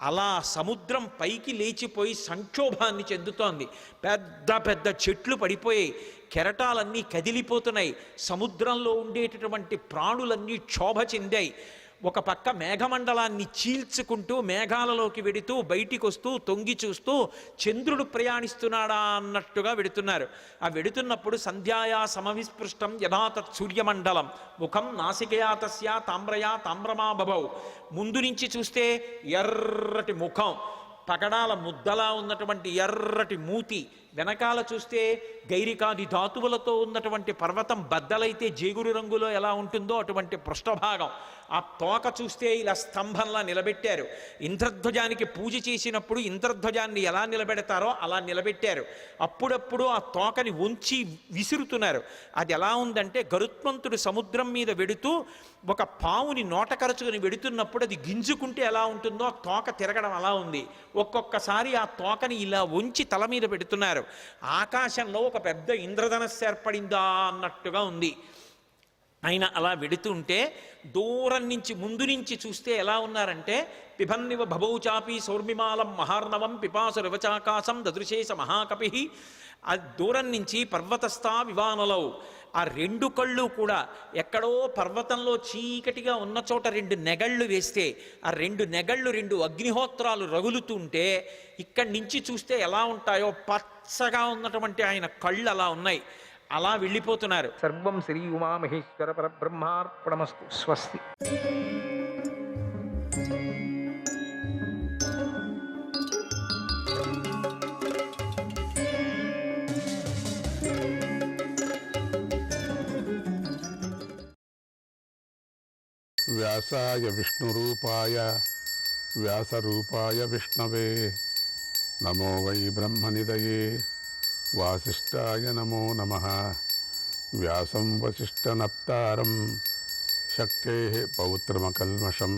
అలా సముద్రం పైకి లేచిపోయి సంక్షోభాన్ని చెందుతోంది. పెద్ద పెద్ద చెట్లు పడిపోయాయి, కెరటాలన్నీ కదిలిపోతున్నాయి, సముద్రంలో ఉండేటటువంటి ప్రాణులన్నీ క్షోభ చెందాయి. ఒక పక్క మేఘమండలాన్ని చీల్చుకుంటూ మేఘాలలోకి వెడుతూ బయటికి వస్తూ తొంగి చూస్తూ చంద్రుడు ప్రయాణిస్తున్నాడా అన్నట్టుగా వెడుతున్నారు. ఆ వెడుతున్నప్పుడు సంధ్యాయా సమవిస్పృష్టం యథాతత్ సూర్యమండలం ముఖం నాసికయా తస్యా తామ్రయా తామ్రమా బభౌ. ముందు నుంచి చూస్తే ఎర్రటి ముఖం, పగడాల ముద్దలా ఉన్నటువంటి ఎర్రటి మూతి, వెనకాల చూస్తే గైరికాది ధాతువులతో ఉన్నటువంటి పర్వతం బద్దలైతే జేగురు రంగులో ఎలా ఉంటుందో అటువంటి పృష్ఠభాగం. ఆ తోక చూస్తే ఇలా స్తంభంలా నిలబెట్టారు. ఇంద్రధ్వజానికి పూజ చేసినప్పుడు ఇంద్రధ్వజాన్ని ఎలా నిలబెడతారో అలా నిలబెట్టారు. అప్పుడప్పుడు ఆ తోకని ఉంచి విసురుతున్నారు. అది ఎలా ఉందంటే గరుత్మంతుడు సముద్రం మీద వెడుతూ ఒక పావుని నోటకరచుకుని వెడుతున్నప్పుడు అది గింజుకుంటే ఎలా ఉంటుందో ఆ తోక తిరగడం అలా ఉంది. ఒక్కొక్కసారి ఆ తోకని ఇలా ఉంచి తల మీద పెడుతున్నారు. ఆకాశంలో ఒక పెద్ద ఇంద్రధనస్సు ఏర్పడిందా అన్నట్టుగా ఉంది. ఆయన అలా వెడుతుంటే దూరం నుంచి ముందు నుంచి చూస్తే ఎలా ఉన్నారంటే పిబన్నివ భబౌచాపి సౌర్మిమాలం మహార్ణవం పిపాసు రవచాకాశం దదృశేష మహాకపి. ఆ దూరం నుంచి పర్వతస్థా వివానలౌ, ఆ రెండు కళ్ళు కూడా ఎక్కడో పర్వతంలో చీకటిగా ఉన్న చోట రెండు నెగళ్ళు వేస్తే ఆ రెండు నెగళ్ళు రెండు అగ్నిహోత్రాలు రగులుతుంటే ఇక్కడి నుంచి చూస్తే ఎలా ఉంటాయో పచ్చగా ఉన్నటువంటి ఆయన కళ్ళు అలా ఉన్నాయి. అలా వెళ్ళిపోతున్నారు. సర్వం శ్రీ ఉమామహేశ్వర పరబ్రహ్మార్పణమస్తు. స్వస్తి. వ్యాసాయ విష్ణురూపాయ వ్యాసరూపాయ విష్ణవే నమో వై బ్రహ్మనిదయే వాసిష్ఠాయ నమో నమః. వ్యాసం వసిష్ఠనప్తారం శక్తేః పౌత్రమకల్మషం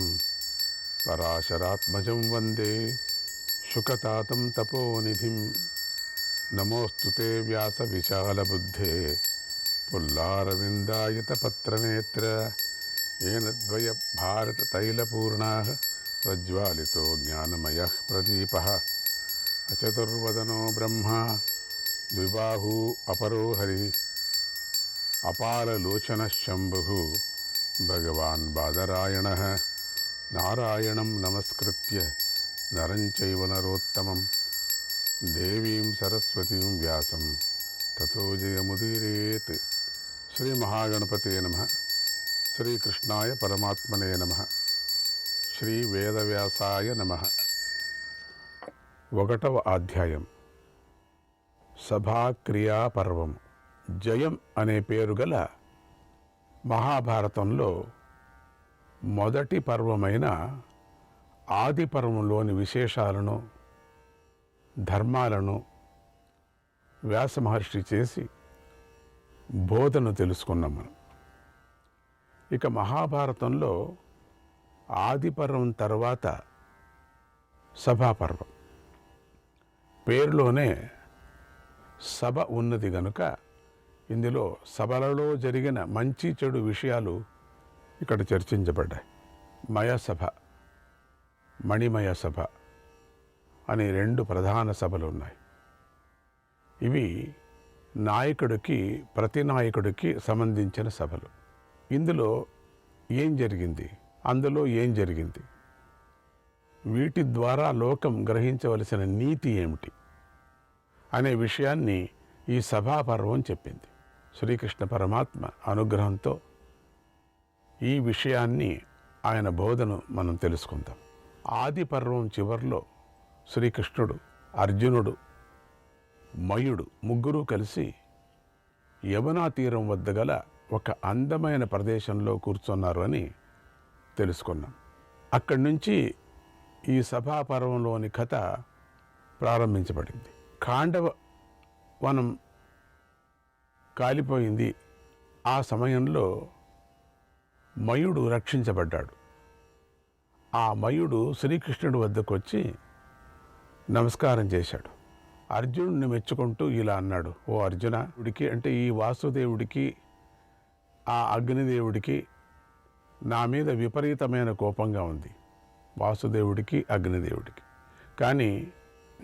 పరాశరాత్మజం వందే శుకతాతం తపోనిధిం. నమోస్తుతే వ్యాస విశాలబుద్ధే పుల్లారవిందాయతపత్రనేత్ర येन द्वय भारततैलपूर्णाः प्रज्वालितो ज्ञानमयः प्रदीपः. अचतुर्वदनो ब्रह्मा द्विबाहू अपरो हरिः अपारलोचनश्शम्भुः भगवान् बादरायणः. नारायणं नमस्कृत्य नरं चैव नरोत्तमं देवीं सरस्वतीं व्यासं ततो जयमुदीरयेत्. श्रीमहागणपते नमः. శ్రీకృష్ణాయ పరమాత్మనే నమః. శ్రీ వేదవ్యాసాయ నమః. 1వ అధ్యాయం సభాక్రియా పర్వం. జయం అనే పేరు గల మహాభారతంలో మొదటి పర్వమైన ఆది పర్వంలోని విశేషాలను ధర్మాలను వ్యాస మహర్షి చేసి బోధను తెలుసుకున్నాం మనం. ఇక మహాభారతంలో ఆదిపర్వం తర్వాత సభాపర్వం. పేరులోనే సభ ఉన్నది గనుక ఇందులో సభలలో జరిగిన మంచి చెడు విషయాలు ఇక్కడ చర్చించబడ్డాయి. మయసభ, మణిమయ సభ అనే 2 ప్రధాన సభలు ఉన్నాయి. ఇవి నాయకుడికి ప్రతినాయకుడికి సంబంధించిన సభలు. ఇందులో ఏం జరిగింది, అందులో ఏం జరిగింది, వీటి ద్వారా లోకం గ్రహించవలసిన నీతి ఏమిటి అనే విషయాన్ని ఈ సభాపర్వం చెప్పింది. శ్రీకృష్ణ పరమాత్మ అనుగ్రహంతో ఈ విషయాన్ని ఆయన బోధను మనం తెలుసుకుందాం. ఆది పర్వం చివరిలో శ్రీకృష్ణుడు, అర్జునుడు, మయుడు ముగ్గురు కలిసి యమునా తీరం వద్ద గల ఒక అందమైన ప్రదేశంలో కూర్చున్నారు అని తెలుసుకున్నాం. అక్కడి నుంచి ఈ సభాపర్వంలోని కథ ప్రారంభించబడింది. ఖాండవ వనం కాలిపోయింది. ఆ సమయంలో మయుడు రక్షించబడ్డాడు. ఆ మయుడు శ్రీకృష్ణుడి వద్దకు వచ్చి నమస్కారం చేశాడు. అర్జునుడిని మెచ్చుకుంటూ ఇలా అన్నాడు, ఓ అర్జున, ఉడికి అంటే ఈ వాసుదేవుడికి ఆ అగ్నిదేవుడికి నా మీద విపరీతమైన కోపంగా ఉంది, వాసుదేవుడికి అగ్నిదేవుడికి. కానీ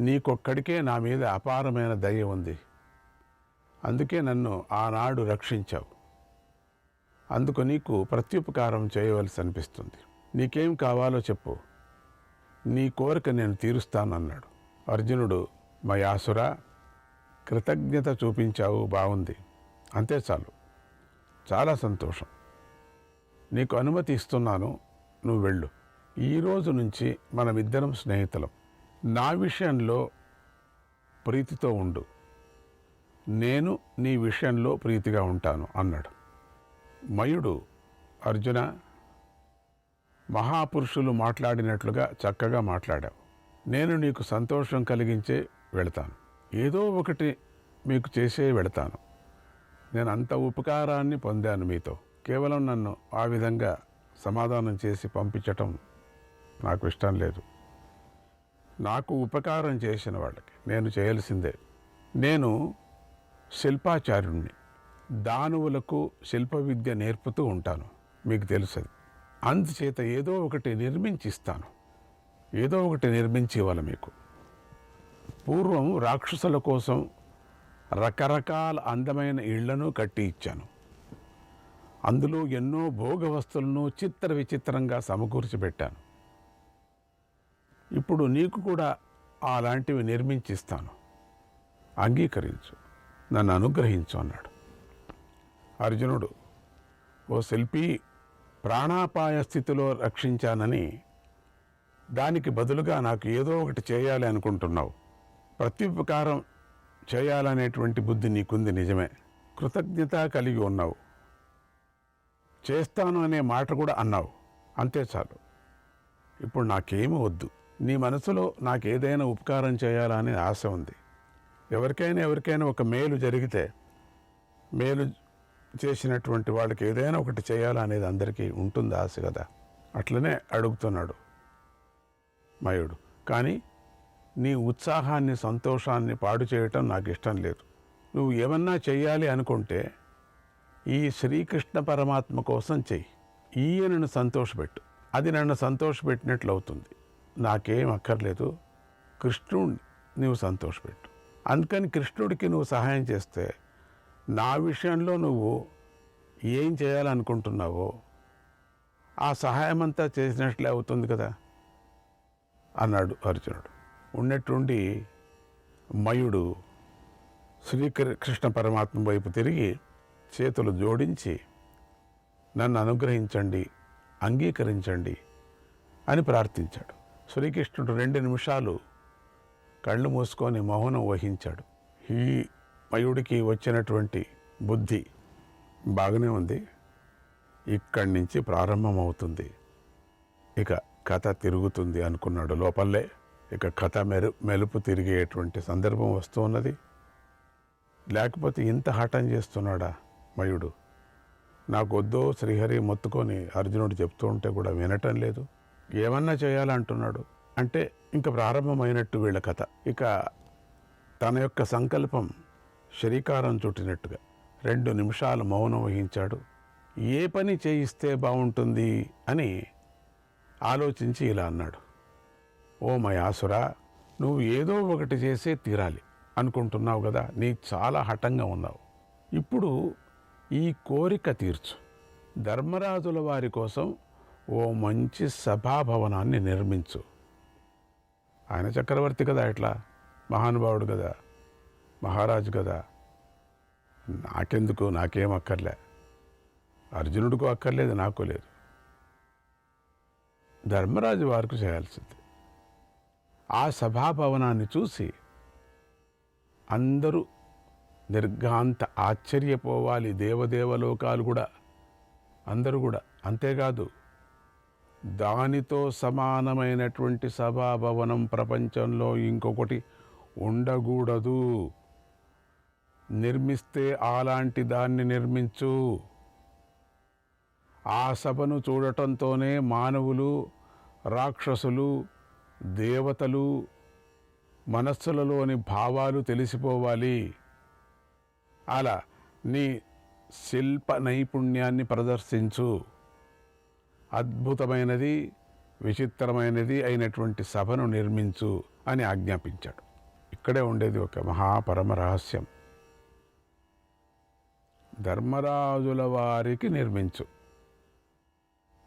నీకొక్కడికే నా మీద అపారమైన దయ ఉంది. అందుకే నన్ను ఆనాడు రక్షించావు. అందుకు నీకు ప్రత్యుపకారం చేయవలసి అనిపిస్తుంది. నీకేం కావాలో చెప్పు, నీ కోరిక నేను తీరుస్తాను అన్నాడు. అర్జునుడు, మయాసుర, కృతజ్ఞత చూపించావు, బాగుంది, అంతే చాలు, చాలా సంతోషం. నీకు అనుమతి ఇస్తున్నాను, నువ్వు వెళ్ళు. ఈరోజు నుంచి మనమిద్దరం స్నేహితులం. నా విషయంలో ప్రీతితో ఉండు, నేను నీ విషయంలో ప్రీతిగా ఉంటాను అన్నాడు. మయుడు, అర్జున, మహాపురుషులు మాట్లాడినట్లుగా చక్కగా మాట్లాడావు. నేను నీకు సంతోషం కలిగించే వెళతాను, ఏదో ఒకటి మీకు చేసే వెళతాను. నేను అంత ఉపకారాన్ని పొందాను మీతో. కేవలం నన్ను ఆ విధంగా సమాధానం చేసి పంపించటం నాకు ఇష్టం లేదు. నాకు ఉపకారం చేసిన వాళ్ళకి నేను చేయాల్సిందే. నేను శిల్పాచార్యుణ్ణి, దానవులకు శిల్ప విద్య నేర్పుతూ ఉంటాను, మీకు తెలుసది. అందుచేత ఏదో ఒకటి నిర్మించిస్తాను, ఏదో ఒకటి నిర్మించి ఇవ్వాలి మీకు. పూర్వం రాక్షసుల కోసం రకరకాల అందమైన ఇళ్లను కట్టి ఇచ్చాను. అందులో ఎన్నో భోగ వస్తువులను చిత్ర విచిత్రంగా సమకూర్చిపెట్టాను. ఇప్పుడు నీకు కూడా అలాంటివి నిర్మించిస్తాను, అంగీకరించు, నన్ను అనుగ్రహించు అన్నాడు. అర్జునుడు, ఓ శిల్పి, ప్రాణాపాయ స్థితిలో రక్షించానని దానికి బదులుగా నాకు ఏదో ఒకటి చేయాలి అనుకుంటున్నావు. ప్రత్యుపకారం చేయాలనేటువంటి బుద్ధి నీకుంది, నిజమే. కృతజ్ఞత కలిగి ఉన్నావు, చేస్తాను అనే మాట కూడా అన్నావు, అంతే చాలు. ఇప్పుడు నాకేమీ వద్దు. నీ మనసులో నాకేదైనా ఉపకారం చేయాలనే ఆశ ఉంది. ఎవరికైనా ఒక మేలు జరిగితే, మేలు చేసినటువంటి వాళ్ళకి ఏదైనా ఒకటి చేయాలనేది అందరికీ ఉంటుంది ఆశ కదా. అట్లనే అడుగుతున్నాడు మయుడు. కానీ నీ ఉత్సాహాన్ని, సంతోషాన్ని పాడు చేయటం నాకు ఇష్టం లేదు. నువ్వు ఏమన్నా చెయ్యాలి అనుకుంటే ఈ శ్రీకృష్ణ పరమాత్మ కోసం చెయ్యి. ఈయనను సంతోషపెట్టు, అది నన్ను సంతోషపెట్టినట్లు అవుతుంది. నాకేం అక్కర్లేదు, కృష్ణుడిని నువ్వు సంతోషపెట్టు. అందుకని కృష్ణుడికి నువ్వు సహాయం చేస్తే నా విషయంలో నువ్వు ఏం చేయాలనుకుంటున్నావో ఆ సహాయం అంతా చేసినట్లే అవుతుంది కదా అన్నాడు అర్జునుడు. ఉన్నట్టుండి మయుడు శ్రీకృష్ణ పరమాత్మ వైపు తిరిగి చేతులు జోడించి, నన్ను అనుగ్రహించండి, అంగీకరించండి అని ప్రార్థించాడు. శ్రీకృష్ణుడు 2 నిమిషాలు కళ్ళు మూసుకొని మౌనం వహించాడు. ఈ మయుడికి వచ్చినటువంటి బుద్ధి బాగానే ఉంది, ఇక్కడి నుంచి ప్రారంభమవుతుంది, ఇక కథ తిరుగుతుంది అనుకున్నాడు లోపలే. ఇక కథ మెలుపు తిరిగేటువంటి సందర్భం వస్తూ ఉన్నది. లేకపోతే ఇంత హఠం చేస్తున్నాడా మయుడు? నాకు వద్దో శ్రీహరి మొత్తుకొని అర్జునుడు చెప్తూ ఉంటే కూడా వినటం లేదు. ఏమన్నా చేయాలంటున్నాడు అంటే ఇంకా ప్రారంభమైనట్టు వీళ్ళ కథ. ఇక తన యొక్క సంకల్పం శ్రీకారం చుట్టినట్టుగా 2 నిమిషాలు మౌనం వహించాడు. ఏ పని చేయిస్తే బాగుంటుంది అని ఆలోచించి ఇలా అన్నాడు, ఓ మయాసుర, నువ్వు ఏదో ఒకటి చేసే తీరాలి అనుకుంటున్నావు కదా, నీ చాలా హఠంగా ఉన్నావు. ఇప్పుడు ఈ కోరిక తీర్చు. ధర్మరాజుల వారి కోసం ఓ మంచి సభాభవనాన్ని నిర్మించు. ఆయన చక్రవర్తి కదా, ఇట్లా మహానుభావుడు కదా, మహారాజు కదా. నాకెందుకు, నాకేం అక్కర్లే, అర్జునుడికి అక్కర్లేదు, నాకు లేదు. ధర్మరాజు వారికి చేయాల్సింది. ఆ సభాభవనాన్ని చూసి అందరూ నిర్ఘాంత ఆశ్చర్యపోవాలి, దేవదేవలోకాలు కూడా, అందరూ కూడా. అంతేకాదు, దానితో సమానమైనటువంటి సభాభవనం ప్రపంచంలో ఇంకొకటి ఉండకూడదు. నిర్మిస్తే అలాంటి దాన్ని నిర్మించు ఆ సభను చూడటంతోనే మానవులు, రాక్షసులు, దేవతలు మనస్సులలోని భావాలు తెలిసిపోవాలి. అలా నీ శిల్ప నైపుణ్యాన్ని ప్రదర్శించు, అద్భుతమైనది, విచిత్రమైనది అయినటువంటి సభను నిర్మించు అని ఆజ్ఞాపించాడు. ఇక్కడే ఉండేది ఒక మహాపరమ రహస్యం. ధర్మరాజుల వారికి నిర్మించు.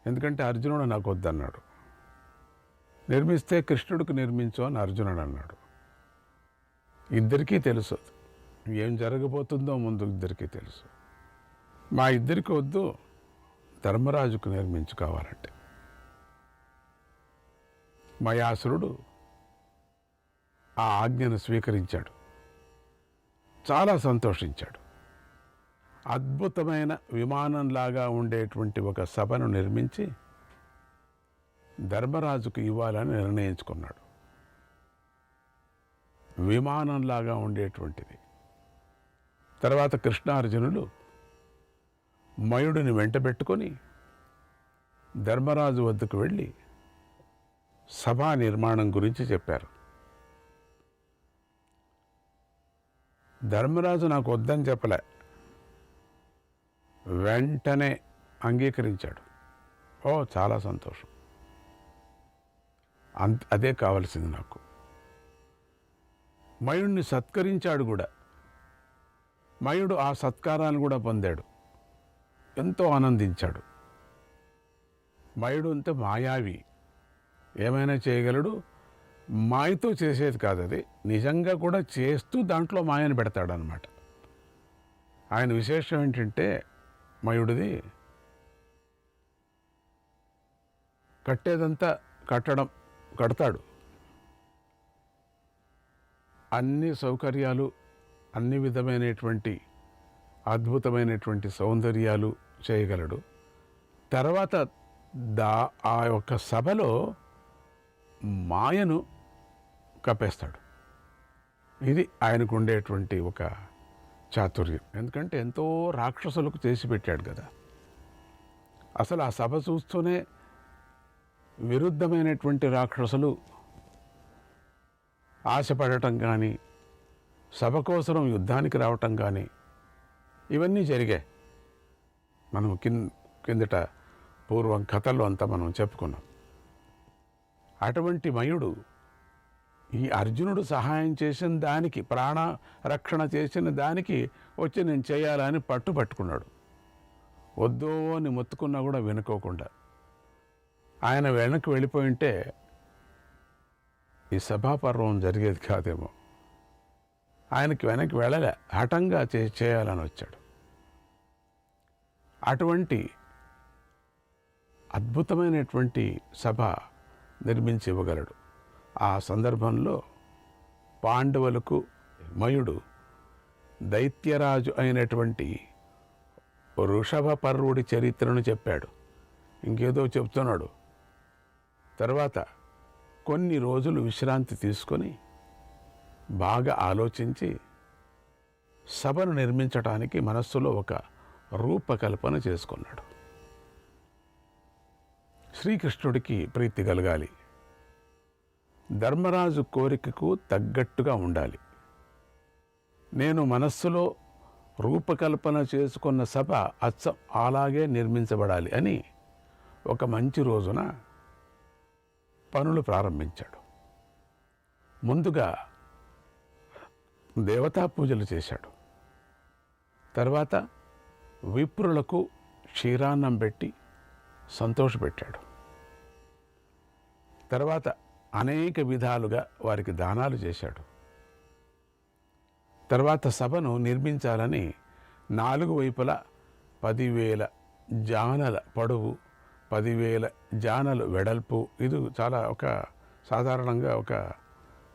ఎందుకంటే అర్జునుడు నాకు వద్దన్నాడు. నిర్మిస్తే కృష్ణుడికి నిర్మించు అని అర్జునుడు అన్నాడు. ఇద్దరికీ తెలుసు ఏం జరగబోతుందో, ముందు ఇద్దరికీ తెలుసు. మా ఇద్దరికి వద్దు, ధర్మరాజుకు నిర్మించు కావాలంటే. మయాసురుడు ఆ ఆజ్ఞను స్వీకరించాడు, చాలా సంతోషించాడు. అద్భుతమైన విమానంలాగా ఉండేటువంటి ఒక సభను నిర్మించి ధర్మరాజుకు ఇవ్వాలని నిర్ణయించుకున్నాడు. విమానంలాగా ఉండేటువంటిది. తర్వాత కృష్ణార్జునులు మయుడిని వెంటబెట్టుకొని ధర్మరాజు వద్దకు వెళ్ళి సభా నిర్మాణం గురించి చెప్పారు. ధర్మరాజు నాకు వద్దని చెప్పలే, వెంటనే అంగీకరించాడు. ఓ చాలా సంతోషం, అదే కావలసింది నాకు. మయుడిని సత్కరించాడు కూడా. మయుడు ఆ సత్కారాన్ని కూడా పొందాడు, ఎంతో ఆనందించాడు. మయుడు అంతే మాయావి, ఏమైనా చేయగలడు. మాయతో చేసేది కాదు, అది నిజంగా కూడా చేస్తూ దాంట్లో మాయను పెడతాడనమాట. ఆయన విశేషం ఏంటంటే మయుడిది కట్టేదంతా కడతాడు. అన్ని సౌకర్యాలు, అన్ని విధమైనటువంటి అద్భుతమైనటువంటి సౌందర్యాలు చేయగలడు. తర్వాత ఆ యొక్క సభలో మాయను కప్పేస్తాడు. ఇది ఆయనకు ఉండేటువంటి ఒక చాతుర్యం. ఎందుకంటే ఎంతో రాక్షసులకు చేసి పెట్టాడు కదా. అసలు ఆ సభ చూస్తూనే విరుద్ధమైనటువంటి రాక్షసులు ఆశపడటం కానీ, సభ కోసం యుద్ధానికి రావటం కానీ ఇవన్నీ జరిగాయి. మనం కిందట పూర్వం కథల్లో అంతా మనం చెప్పుకున్నాం. అటువంటి మయుడు ఈ అర్జునుడు సహాయం చేసిన దానికి, ప్రాణ రక్షణ చేసిన దానికి వచ్చి నేను చేయాలని పట్టుకున్నాడు. వద్దో అని మొత్తుకున్నా కూడా వినుకోకుండా. ఆయన వెనక్కి వెళ్ళిపోయింటే ఈ సభాపర్వం జరిగేది కాదేమో. ఆయనకి వెనక్కి వెళ్ళలే, హఠంగా చేయాలని వచ్చాడు. అటువంటి అద్భుతమైనటువంటి సభ నిర్మించి ఇవ్వగలడు. ఆ సందర్భంలో పాండవులకు మయుడు దైత్యరాజు అయినటువంటి వృషభపర్వుడి చరిత్రను చెప్పాడు. ఇంకేదో చెప్తున్నాడు. తర్వాత కొన్ని రోజులు విశ్రాంతి తీసుకొని బాగా ఆలోచించి సభను నిర్మించటానికి మనస్సులో ఒక రూపకల్పన చేసుకున్నాడు. శ్రీకృష్ణుడికి ప్రీతి కలగాలి, ధర్మరాజు కోరికకు తగ్గట్టుగా ఉండాలి. నేను మనస్సులో రూపకల్పన చేసుకున్న సభ అచ్చం అలాగే నిర్మించబడాలి అని ఒక మంచి రోజున పనులు ప్రారంభించాడు. ముందుగా దేవతా పూజలు చేశాడు. తర్వాత విప్రులకు క్షీరాన్నం పెట్టి సంతోషపెట్టాడు. తర్వాత అనేక విధాలుగా వారికి దానాలు చేశాడు. తర్వాత సభను నిర్మించాలని 4 వైపులా 10,000 జానల పొడవు, 10,000 జానలు వెడల్పు, ఇది చాలా సాధారణంగా ఒక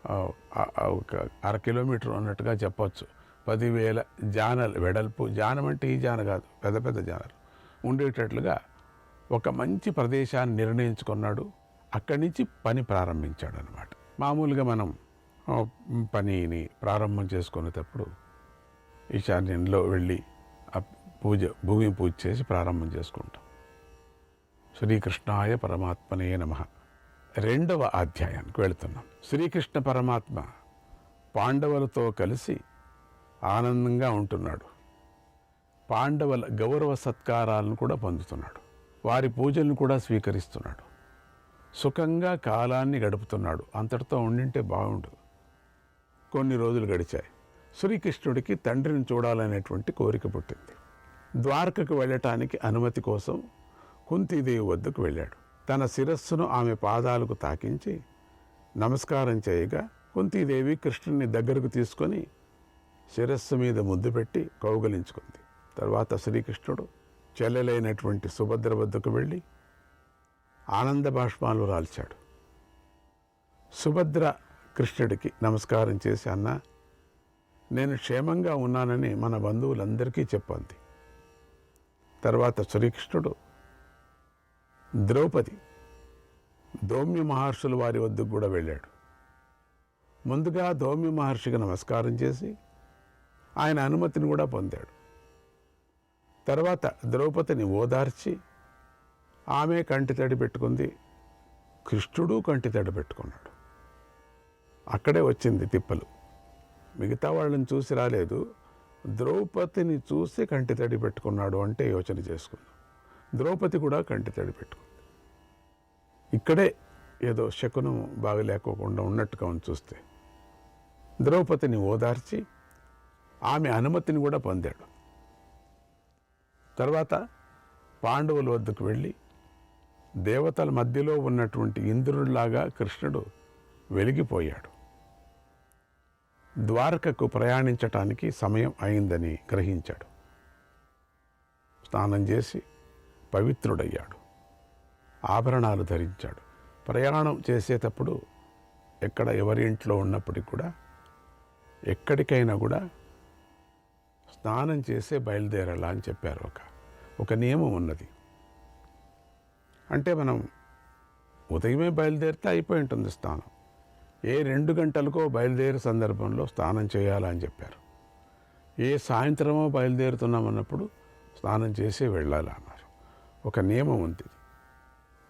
1/2 కిలోమీటర్ అన్నట్టుగా చెప్పవచ్చు. 10,000 జానలు వెడల్పు, జానం అంటే ఈ జాన కాదు, పెద్ద పెద్ద జానలు ఉండేటట్లుగా ఒక మంచి ప్రదేశాన్ని నిర్ణయించుకున్నాడు. అక్కడి నుంచి పని ప్రారంభించాడు అన్నమాట. మామూలుగా మనం పనిని ప్రారంభం చేసుకునేటప్పుడు ఈశాన్యంలో వెళ్ళి భూమి పూజ చేసి ప్రారంభం చేసుకుంటాం. శ్రీకృష్ణాయ పరమాత్మనే నమః. 2వ అధ్యాయానికి వెళుతున్నాం. శ్రీకృష్ణ పరమాత్మ పాండవులతో కలిసి ఆనందంగా ఉంటున్నాడు. పాండవుల గౌరవ సత్కారాలను కూడా పొందుతున్నాడు. వారి పూజలను కూడా స్వీకరిస్తున్నాడు. సుఖంగా కాలాన్ని గడుపుతున్నాడు. అంతటితో ఉండింటే బాగుండు. కొన్ని రోజులు గడిచాయి. శ్రీకృష్ణుడికి తండ్రిని చూడాలనేటువంటి కోరిక పుట్టింది. ద్వారకకు వెళ్ళటానికి అనుమతి కోసం కుంతీదేవి వద్దకు వెళ్ళాడు. తన శిరస్సును ఆమె పాదాలకు తాకించి నమస్కారం చేయగా కుంతీదేవి కృష్ణుని దగ్గరకు తీసుకొని శిరస్సు మీద ముద్దు పెట్టి కౌగలించుకుంది. తర్వాత శ్రీకృష్ణుడు చెల్లెలైనటువంటి సుభద్ర వద్దకు వెళ్ళి ఆనంద బాష్పాలు రాల్చాడు. సుభద్ర కృష్ణుడికి నమస్కారం చేసి, అన్న, నేను క్షేమంగా ఉన్నానని మన బంధువులందరికీ చెప్పింది. తర్వాత శ్రీకృష్ణుడు ద్రౌపది, ధౌమ్య మహర్షుల వారి వద్దకు కూడా వెళ్ళాడు. ముందుగా ధౌమ్య మహర్షికి నమస్కారం చేసి ఆయన అనుమతిని కూడా పొందాడు. తర్వాత ద్రౌపదిని ఓదార్చి ఆమె కంటి తడి పెట్టుకుంది. కృష్ణుడు కంటి తడి పెట్టుకున్నాడు. అక్కడే వచ్చింది తిప్పలు. మిగతా వాళ్ళని చూసి రాలేదు, ద్రౌపదిని చూసి కంటి తడి పెట్టుకున్నాడు అంటే యోచన చేసుకుందాం. ద్రౌపది కూడా కంటి తడి పెట్టుకుంది. ఇక్కడే ఏదో శకునం బాగలేకోకుండా ఉన్నట్టుగా ఉంది చూస్తే. ద్రౌపదిని ఓదార్చి ఆమె అనుమతిని కూడా పొందాడు. తర్వాత పాండవుల వద్దకు వెళ్ళి దేవతల మధ్యలో ఉన్నటువంటి ఇంద్రుడిలాగా కృష్ణుడు వెలిగిపోయాడు. ద్వారకకు ప్రయాణించటానికి సమయం అయిందని గ్రహించాడు. స్నానం చేసి పవిత్రుడయ్యాడు. ఆభరణాలు ధరించాడు. ప్రయాణం చేసేటప్పుడు ఎక్కడ ఎవరి ఇంట్లో ఉన్నప్పటికీ కూడా ఎక్కడికైనా కూడా స్నానం చేసే బయలుదేరాలా అని చెప్పారు. ఒక నియమం ఉన్నది. అంటే మనం ఉదయమే బయలుదేరితే అయిపోయి ఉంటుంది స్నానం. ఏ 2 గంటలకో బయలుదేరే సందర్భంలో స్నానం చేయాలని చెప్పారు. ఏ సాయంత్రమో బయలుదేరుతున్నామన్నప్పుడు స్నానం చేసి వెళ్ళాలి అన్నారు. ఒక నియమం ఉంది.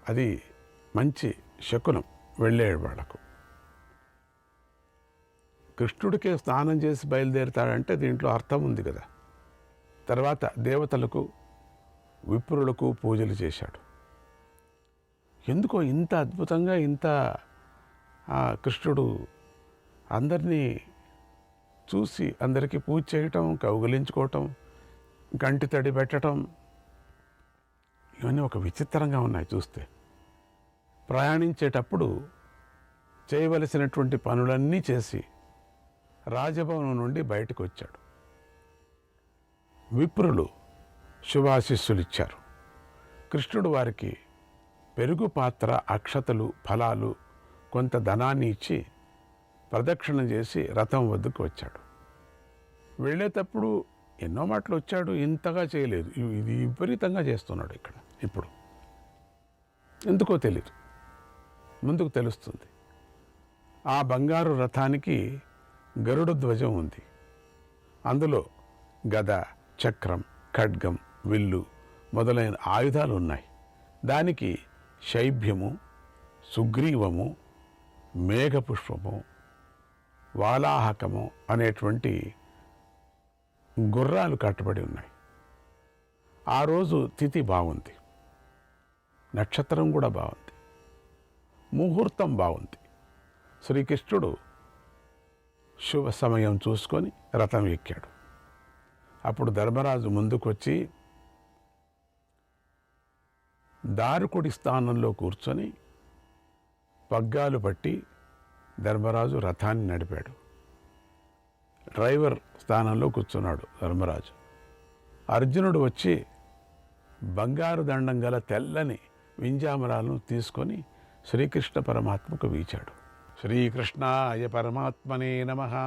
అది మంచి శకునం వెళ్ళే వాళ్ళకు. కృష్ణుడికే స్నానం చేసి బయలుదేరుతాడంటే దీంట్లో అర్థం ఉంది కదా. తర్వాత దేవతలకు విప్రులకు పూజలు చేశాడు. ఎందుకో ఇంత అద్భుతంగా ఇంత కృష్ణుడు అందరినీ చూసి అందరికీ పూజ చేయటం, కౌగిలించుకోవటం, కంటి తడి పెట్టడం, ఇవన్నీ ఒక విచిత్రంగా ఉన్నాయి చూస్తే. ప్రయాణించేటప్పుడు చేయవలసినటువంటి పనులన్నీ చేసి రాజభవనం నుండి బయటకు వచ్చాడు. విప్రులు శుభాశిస్సులు ఇచ్చారు. కృష్ణుడు వారికి పెరుగు పాత్ర, అక్షతలు, ఫలాలు, కొంత ధనాన్ని ఇచ్చి ప్రదక్షిణ చేసి రథం వద్దకు వచ్చాడు. వెళ్ళేటప్పుడు ఎన్నో మాటలు వచ్చాడు, ఇంతగా చేయలేదు. ఇది విపరీతంగా చేస్తున్నాడు ఇక్కడ. ఇప్పుడు ఎందుకో తెలియదు, ముందుకు తెలుస్తుంది. ఆ బంగారు రథానికి గరుడ ధ్వజం ఉంది. అందులో గద, చక్రం, ఖడ్గం, విల్లు మొదలైన ఆయుధాలు ఉన్నాయి. దానికి శైభ్యము, సుగ్రీవము, మేఘపుష్పము, వాలాహకము అనేటువంటి గుర్రాలు కట్టబడి ఉన్నాయి. ఆ రోజు తిథి బాగుంది, నక్షత్రం కూడా బాగుంది, ముహూర్తం బాగుంది. శ్రీకృష్ణుడు శుభ సమయం చూసుకొని రథం ఎక్కాడు. అప్పుడు ధర్మరాజు ముందుకు వచ్చి దారుకుడి స్థానంలో కూర్చొని పగ్గాలు పట్టి ధర్మరాజు రథాన్ని నడిపాడు. డ్రైవర్ స్థానంలో కూర్చున్నాడు ధర్మరాజు. అర్జునుడు వచ్చి బంగారు దండం గల తెల్లని వింజామరాలను తీసుకొని శ్రీకృష్ణ పరమాత్మకు వీచాడు. శ్రీకృష్ణాయ పరమాత్మనే నమః.